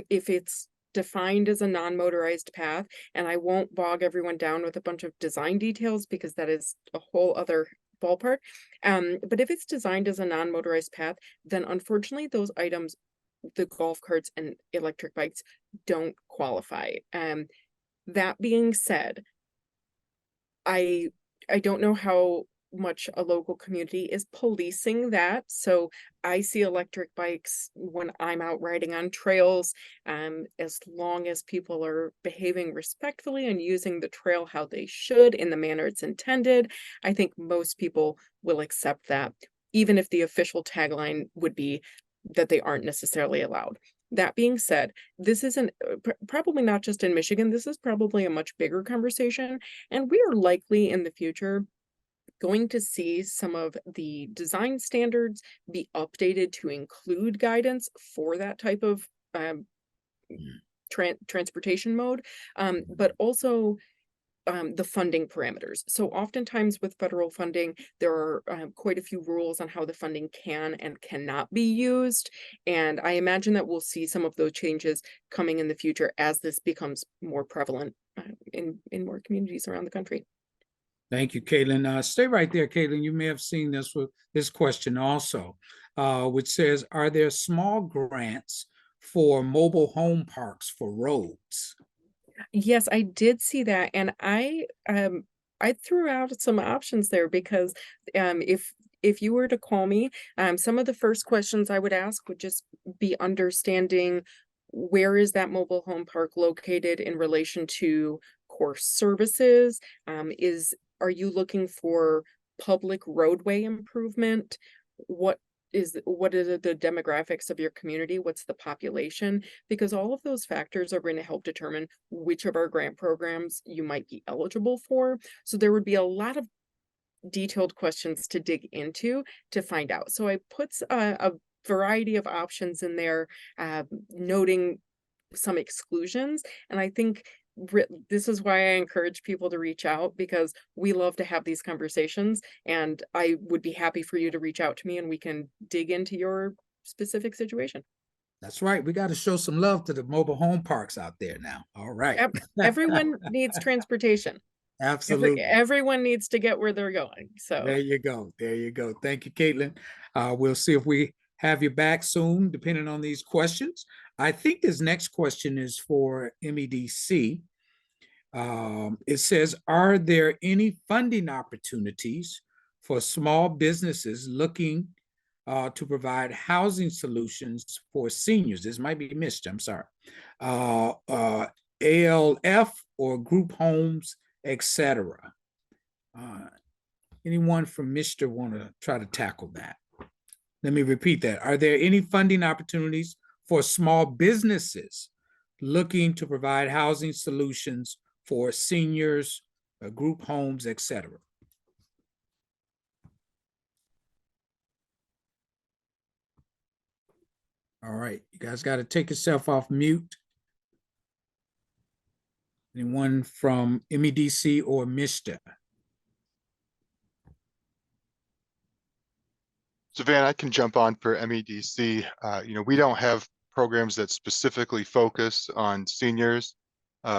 if it's defined as a non-motorized path, and I won't bog everyone down with a bunch of design details because that is a whole other ballpark. But if it's designed as a non-motorized path, then unfortunately those items, the golf carts and electric bikes, don't qualify. That being said, I don't know how much a local community is policing that. So I see electric bikes when I'm out riding on trails. As long as people are behaving respectfully and using the trail how they should in the manner it's intended, I think most people will accept that, even if the official tagline would be that they aren't necessarily allowed. That being said, this isn't probably not just in Michigan. This is probably a much bigger conversation, and we are likely in the future going to see some of the design standards be updated to include guidance for that type of transportation mode, but also the funding parameters. So oftentimes with federal funding, there are quite a few rules on how the funding can and cannot be used. And I imagine that we'll see some of those changes coming in the future as this becomes more prevalent in more communities around the country. Thank you, Caitlin. Stay right there, Caitlin. You may have seen this with this question also, which says, are there small grants for mobile home parks for roads? Yes, I did see that, and I threw out some options there because if you were to call me, some of the first questions I would ask would just be understanding where is that mobile home park located in relation to core services? Are you looking for public roadway improvement? What are the demographics of your community? What's the population? Because all of those factors are going to help determine which of our grant programs you might be eligible for. So there would be a lot of detailed questions to dig into to find out. So I put a variety of options in there, noting some exclusions. And I think this is why I encourage people to reach out, because we love to have these conversations, and I would be happy for you to reach out to me and we can dig into your specific situation. That's right. We got to show some love to the mobile home parks out there now. All right. Everyone needs transportation. Absolutely. Everyone needs to get where they're going. So there you go. There you go. Thank you, Caitlin. We'll see if we have you back soon, depending on these questions. I think this next question is for MEDC. It says, are there any funding opportunities for small businesses looking to provide housing solutions for seniors? This might be missed, I'm sorry. ALF or group homes, etc. Anyone from Mr. want to try to tackle that? Let me repeat that. Are there any funding opportunities for small businesses looking to provide housing solutions for seniors, group homes, etc.? All right, you guys got to take yourself off mute. Anyone from MEDC or MSHDA? So Van, I can jump on for MEDC. We don't have programs that specifically focus on seniors.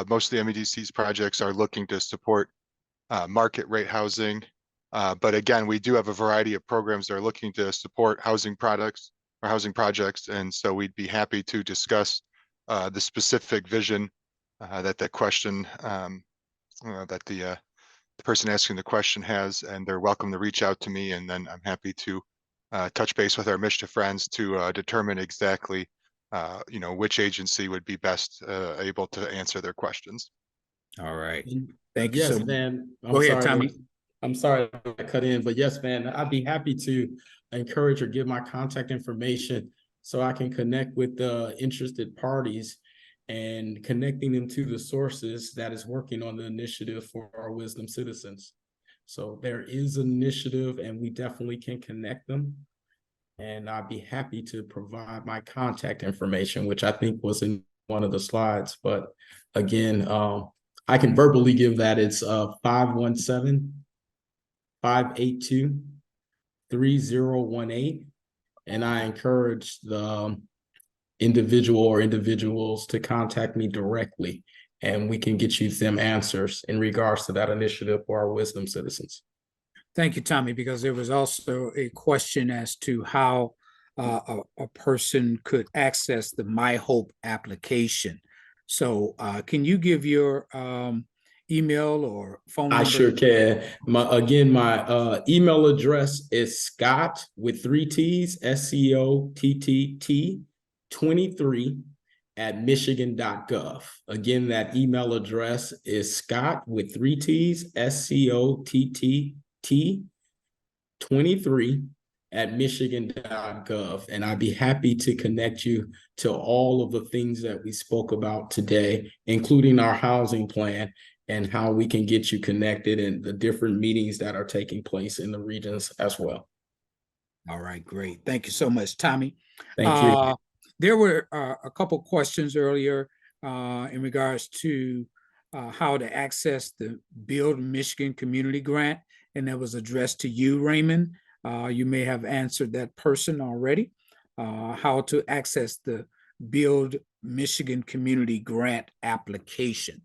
Most of the MEDC's projects are looking to support market rate housing. But again, we do have a variety of programs that are looking to support housing products or housing projects. And so we'd be happy to discuss the specific vision that question that the person asking the question has, and they're welcome to reach out to me, and then I'm happy to touch base with our MSHDA friends to determine exactly which agency would be best able to answer their questions. All right. Thank you. Yes, so much. Van. Go ahead, Tommy. I'm sorry I cut in, but yes, Van, I'd be happy to encourage or give my contact information so I can connect with the interested parties and connecting them to the sources that is working on the initiative for our Wisdom citizens. So there is an initiative and we definitely can connect them. And I'd be happy to provide my contact information, which I think was in one of the slides. But again, I can verbally give that. It's 517-582-3018. And I encourage the individual or individuals to contact me directly, and we can get you them answers in regards to that initiative for our Wisdom citizens. Thank you, Tommy, because there was also a question as to how a person could access the My Hope application. So can you give your email or phone number? I sure can. My email address is Scott with 3 T's, SCOTTT 23 at michigan.gov. Again, that email address is Scott with 3 T's, SCOTTT 23 at michigan.gov. And I'd be happy to connect you to all of the things that we spoke about today, including our housing plan and how we can get you connected and the different meetings that are taking place in the regions as well. All right, great. Thank you so much, Tommy. Thank you. There were a couple questions earlier in regards to how to access the Build Michigan Community Grant, and that was addressed to you, Raymond. You may have answered that person already. How to access the Build Michigan Community Grant application.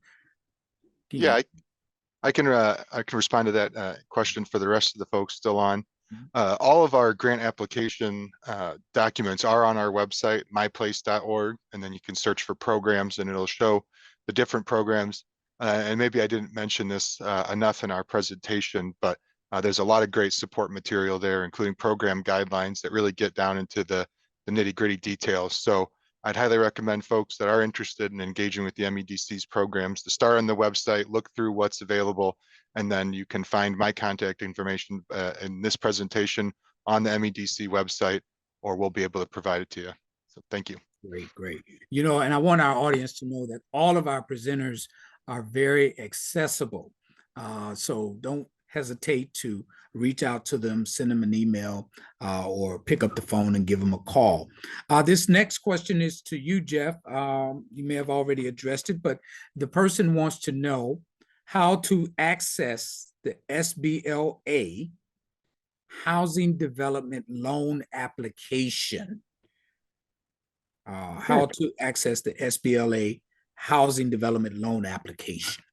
Yeah, I can respond to that question for the rest of the folks still on. All of our grant application documents are on our website, myplace.org, and then you can search for programs and it'll show the different programs. And maybe I didn't mention this enough in our presentation, but there's a lot of great support material there, including program guidelines that really get down into the nitty-gritty details. So I'd highly recommend folks that are interested in engaging with the MEDC's programs to start on the website, look through what's available, and then you can find my contact information in this presentation on the MEDC website, or we'll be able to provide it to you. So thank you. Great, great. You know, and I want our audience to know that all of our presenters are very accessible. So don't hesitate to reach out to them, send them an email, or pick up the phone and give them a call. This next question is to you, Jeff. You may have already addressed it, but the person wants to know how to access the SBLA Housing Development Loan Application. How to access the SBLA Housing Development Loan Application.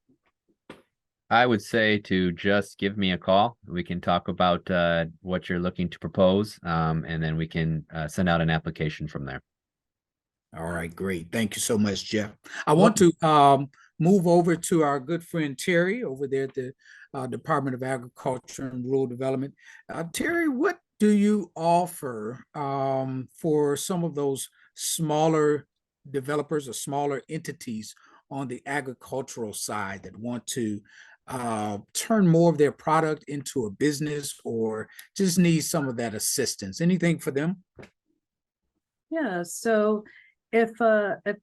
I would say to just give me a call. We can talk about what you're looking to propose, and then we can send out an application from there. All right, great. Thank you so much, Jeff. I want to move over to our good friend Terry over there at the Department of Agriculture and Rural Development. Terry, what do you offer for some of those smaller developers or smaller entities on the agricultural side that want to turn more of their product into a business or just need some of that assistance? Anything for them? Yeah, so if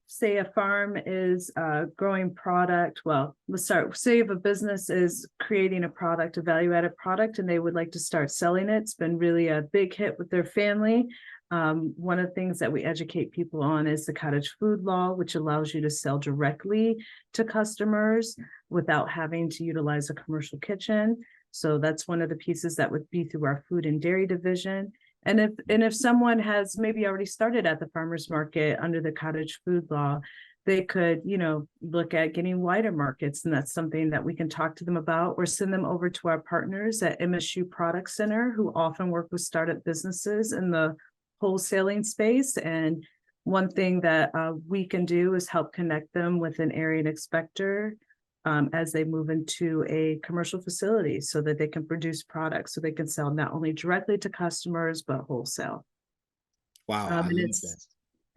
say a farm is growing product, well, let's start, say if a business is creating a product, a value-added product, and they would like to start selling it, it's been really a big hit with their family. One of the things that we educate people on is the cottage food law, which allows you to sell directly to customers without having to utilize a commercial kitchen. So that's one of the pieces that would be through our food and dairy division. And if someone has maybe already started at the farmer's market under the cottage food law, they could, look at getting wider markets. And that's something that we can talk to them about, or send them over to our partners at MSU Product Center, who often work with startup businesses in the wholesaling space. And one thing that we can do is help connect them with an area inspector as they move into a commercial facility, so that they can produce products, so they can sell not only directly to customers, but wholesale. Wow.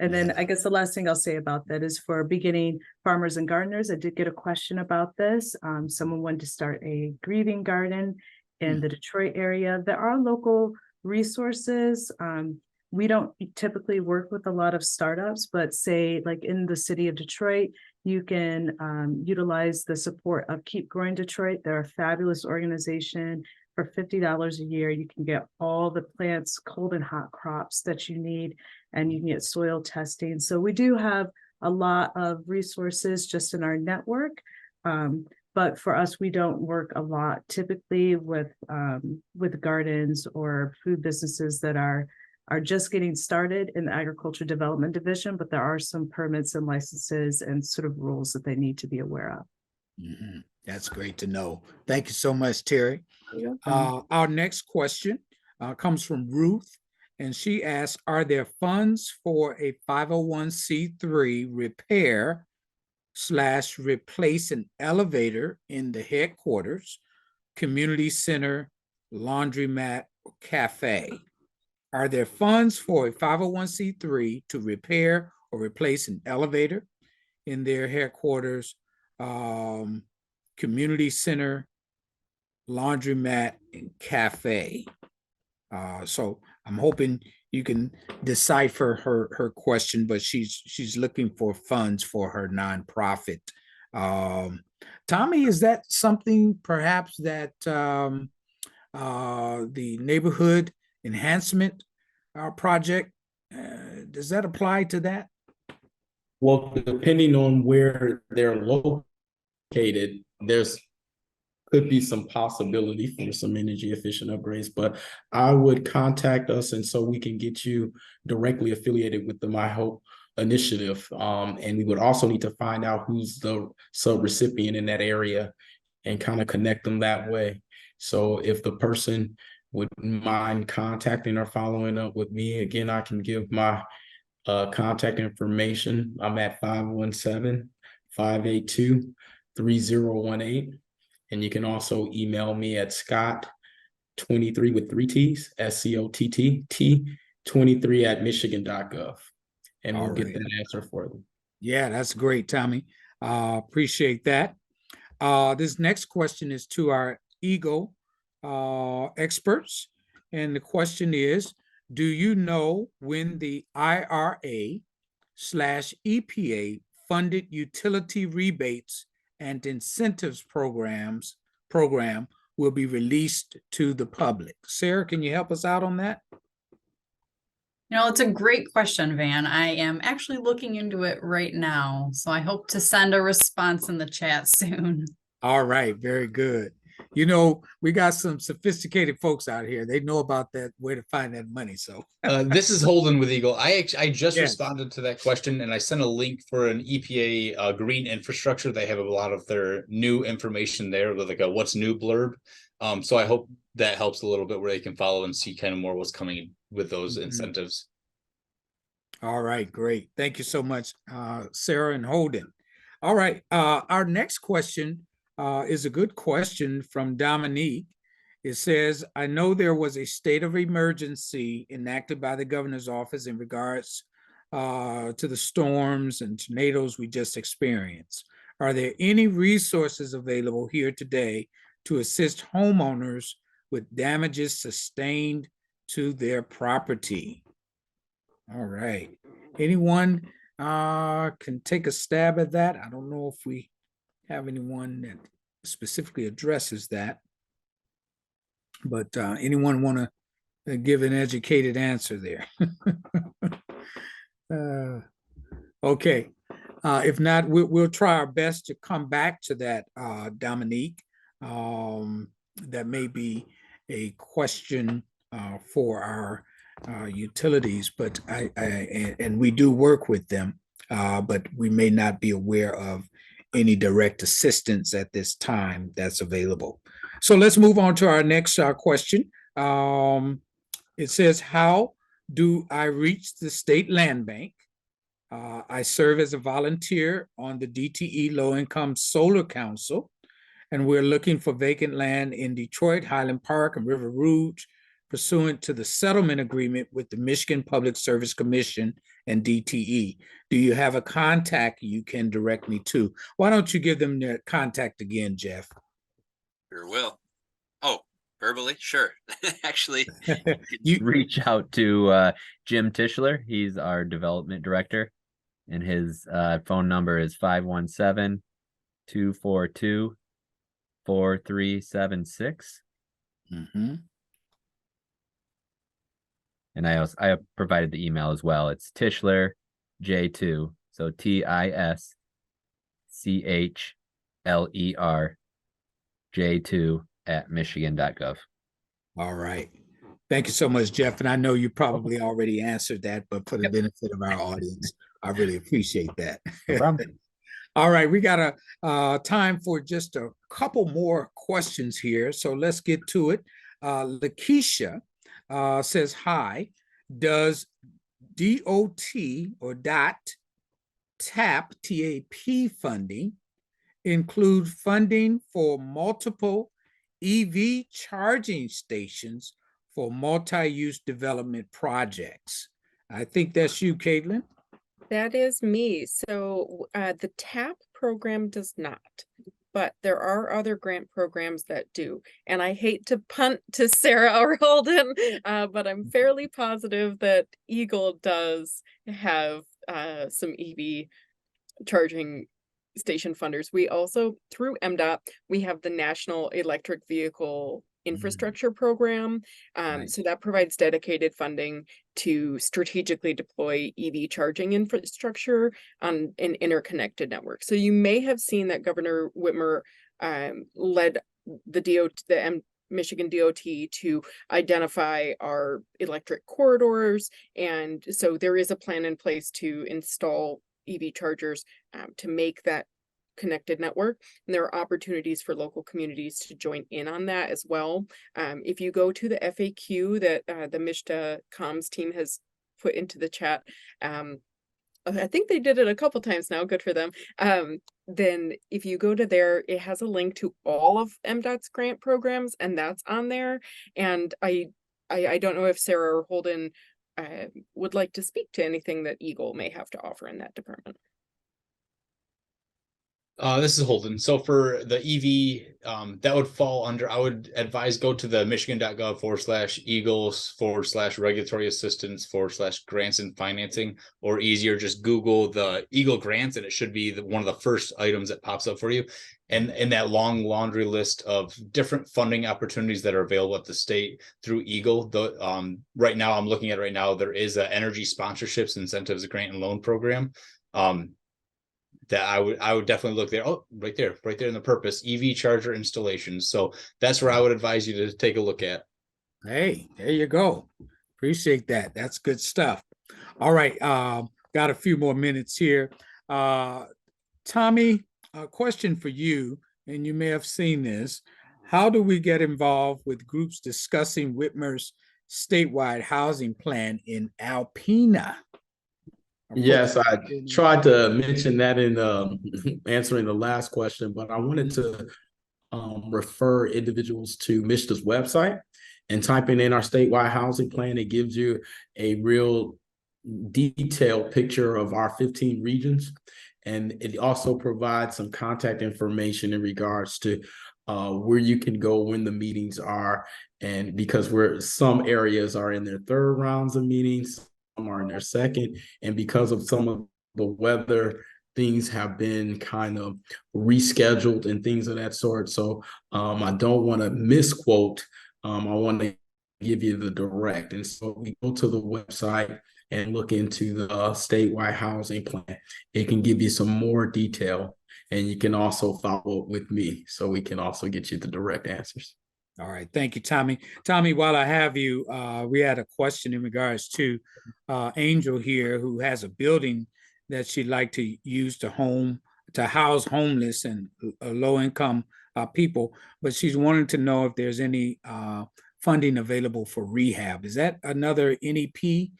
And then I guess the last thing I'll say about that is for beginning farmers and gardeners. I did get a question about this. Someone wanted to start a grieving garden in the Detroit area. There are local resources. We don't typically work with a lot of startups, but say like in the city of Detroit, you can utilize the support of Keep Growing Detroit. They're a fabulous organization. For $50 a year, you can get all the plants, cold and hot crops that you need, and you can get soil testing. So we do have a lot of resources just in our network. But for us, we don't work a lot typically with gardens or food businesses that are just getting started in the agriculture development division, but there are some permits and licenses and sort of rules that they need to be aware of. Mhm. That's great to know. Thank you so much, Terry. You're welcome. Our next question comes from Ruth, and she asks, are there funds for a 501c3 repair / replace an elevator in the headquarters, community center, laundromat, or cafe? Are there funds for a 501c3 to repair or replace an elevator in their headquarters, community center, laundromat, and cafe? So I'm hoping you can decipher her question, but she's looking for funds for her nonprofit. Tommy, is that something perhaps that the neighborhood enhancement project, does that apply to that? Well, depending on where they're located, there's could be some possibility for some energy efficient upgrades, but I would contact us and so we can get you directly affiliated with the My Hope initiative. And we would also need to find out who's the sub-recipient in that area and kind of connect them that way. So if the person would mind contacting or following up with me, again, I can give my contact information. I'm at 517-582-3018. And you can also email me at Scott23 with 3 T's, SCOTT 23 at michigan.gov. And we'll get that answer for them. Yeah, that's great, Tommy. Appreciate that. This next question is to our EGLE experts. And the question is, do you know when the IRA / EPA funded utility rebates and incentives program will be released to the public? Sarah, can you help us out on that? It's a great question, Van. I am actually looking into it right now, so I hope to send a response in the chat soon. All right, very good. We got some sophisticated folks out here. They know about that, where to find that money. So this is Holden with Eagle. I just responded to that question, and I sent a link for an EPA green infrastructure. They have a lot of their new information there with like a what's new blurb. So I hope that helps a little bit where they can follow and see kind of more what's coming with those incentives. All right, great. Thank you so much, Sarah and Holden. All right, our next question is a good question from Dominique. It says, I know there was a state of emergency enacted by the governor's office in regards to the storms and tornadoes we just experienced. Are there any resources available here today to assist homeowners with damages sustained to their property? All right. Anyone can take a stab at that? I don't know if we have anyone that specifically addresses that, but anyone want to give an educated answer there? Okay. If not, we'll try our best to come back to that, Dominique. That may be a question for our utilities, but and we do work with them, but we may not be aware of any direct assistance at this time that's available. So let's move on to our next question. It says, how do I reach the state land bank? I serve as a volunteer on the DTE Low Income Solar Council, and we're looking for vacant land in Detroit, Highland Park, and River Rouge, pursuant to the settlement agreement with the Michigan Public Service Commission and DTE. Do you have a contact you can direct me to? Why don't you give them their contact again, Jeff? Sure will. Oh, verbally? Sure. Actually, you reach out to Jim Tischler. He's our development director, and his phone number is 517-242-4376. Mm-hmm. And I have provided the email as well. It's Tischler J2, so lerj2@michigan.gov. All right. Thank you so much, Jeff. And I know you probably already answered that, but for the benefit of our audience, I really appreciate that. No problem. All right, we got time for just a couple more questions here. So let's get to it. Lakeisha says, hi, does DOT or TAP, TAP funding include funding for multiple EV charging stations for multi-use development projects? I think that's you, Caitlin. That is me. So the TAP program does not, but there are other grant programs that do. And I hate to punt to Sarah or Holden, but I'm fairly positive that Eagle does have some EV charging station funders. We also, through MDOT, we have the National Electric Vehicle Infrastructure Program. Right. So that provides dedicated funding to strategically deploy EV charging infrastructure on an interconnected network. So you may have seen that Governor Whitmer led the Michigan DOT to identify our electric corridors. And so there is a plan in place to install EV chargers to make that connected network. And there are opportunities for local communities to join in on that as well. If you go to the FAQ that the MSHDA comms team has put into the chat, I think they did it a couple times now, good for them. Then if you go to there, it has a link to all of MDOT's grant programs, and that's on there. And I don't know if Sarah or Holden would like to speak to anything that Eagle may have to offer in that department. This is Holden. So for the EV, that would fall under, I would advise go to the michigan.gov/Eagles/regulatory assistance/grants and financing, or easier, just Google the Eagle grants and it should be one of the first items that pops up for you. And in that long laundry list of different funding opportunities that are available at the state through Eagle, right now I'm looking at there is a energy sponsorships incentives grant and loan program. That I would definitely look there. Oh, right there in the purpose, EV charger installations. So that's where I would advise you to take a look at. Hey, there you go. Appreciate that. That's good stuff. All right. Got a few more minutes here. Tommy, a question for you, and you may have seen this. How do we get involved with groups discussing Whitmer's statewide housing plan in Alpena? Yes, I tried to mention that in answering the last question, but I wanted to refer individuals to MSHDA's website and typing in our statewide housing plan. It gives you a real detailed picture of our 15 regions. And it also provides some contact information in regards to where you can go when the meetings are. And because some areas are in their third rounds of meetings, some are in their second. And because of some of the weather, things have been kind of rescheduled and things of that sort. So I don't want to misquote. I want to give you the direct. And so we go to the website and look into the statewide housing plan. It can give you some more detail, and you can also follow up with me so we can also get you the direct answers. All right. Thank you, Tommy. Tommy, while I have you, we had a question in regards to Angel here, who has a building that she'd like to use to house homeless and low-income people, but she's wanting to know if there's any funding available for rehab. Is that another NEP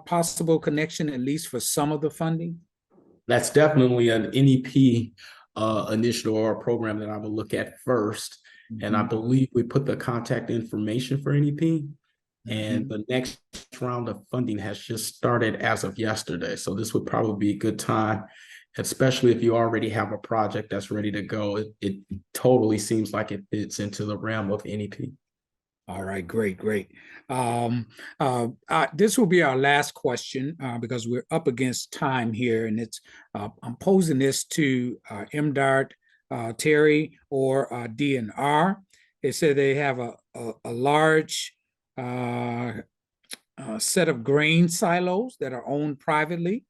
possible connection, at least for some of the funding? That's definitely an NEP initiative or a program that I would look at first. And I believe we put the contact information for NEP, and the next round of funding has just started as of yesterday. So this would probably be a good time, especially if you already have a project that's ready to go. It totally seems like it fits into the realm of NEP. All right, great. This will be our last question because we're up against time here, and I'm posing this to MDART, Terry, or DNR. They said they have a large set of grain silos that are owned privately.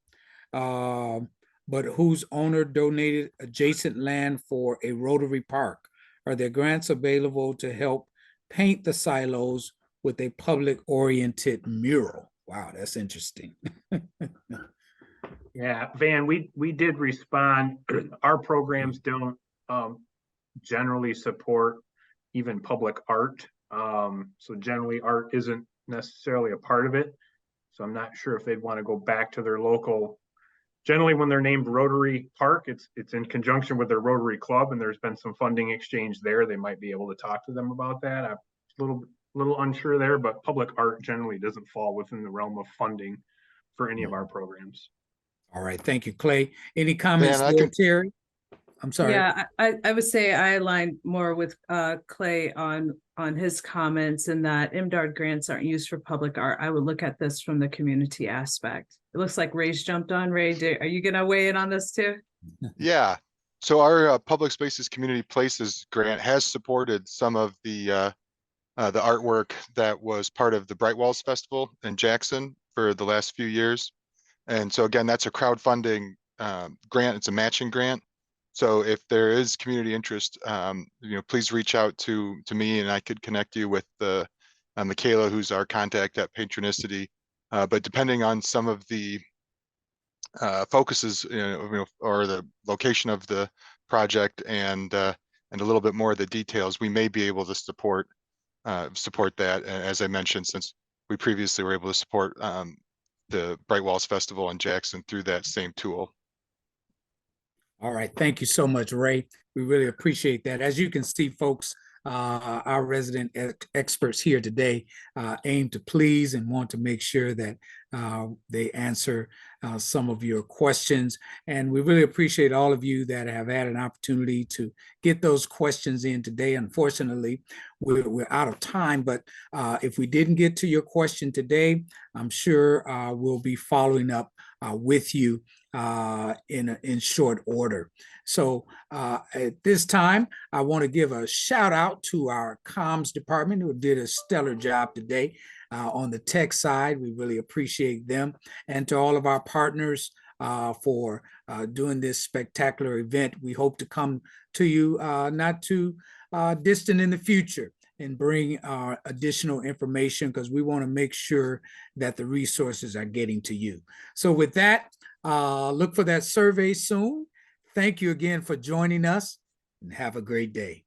but whose owner donated adjacent land for a Rotary Park? Are there grants available to help paint the silos with a public-oriented mural? Wow, that's interesting. Yeah, Van, we did respond. Our programs don't generally support even public art. So generally art isn't necessarily a part of it. So I'm not sure if they'd want to go back to their local. Generally, when they're named Rotary Park, it's in conjunction with their Rotary Club, and there's been some funding exchange there. They might be able to talk to them about that. I'm a little unsure there, but public art generally doesn't fall within the realm of funding for any of our programs. All right, thank you, Clay. Any comments I there, can- Terry? I'm sorry. Yeah, I would say I align more with Clay on his comments, and that MDARD grants aren't used for public art. I would look at this from the community aspect. It looks like Ray's jumped on. Ray, are you gonna weigh in on this too? Yeah. So our Public Spaces Community Places grant has supported some of the artwork that was part of the Bright Walls Festival in Jackson for the last few years. And so again, that's a crowdfunding grant. It's a matching grant. So if there is community interest, please reach out to me, and I could connect you with Michaela, who's our contact at Patronicity. But depending on some of the focuses, or the location of the project, and a little bit more of the details, we may be able to support that. As I mentioned, since we previously were able to support the Bright Walls Festival in Jackson through that same tool. All right, thank you so much, Ray. We really appreciate that. As you can see, folks, our resident experts here today aim to please and want to make sure that they answer some of your questions. And we really appreciate all of you that have had an opportunity to get those questions in today. Unfortunately, we're out of time, but if we didn't get to your question today, I'm sure we'll be following up with you in short order. So at this time, I want to give a shout out to our comms department, who did a stellar job today on the tech side. We really appreciate them, and to all of our partners for doing this spectacular event. We hope to come to you not too distant in the future and bring additional information, because we want to make sure that the resources are getting to you. So with that, look for that survey soon. Thank you again for joining us, and have a great day.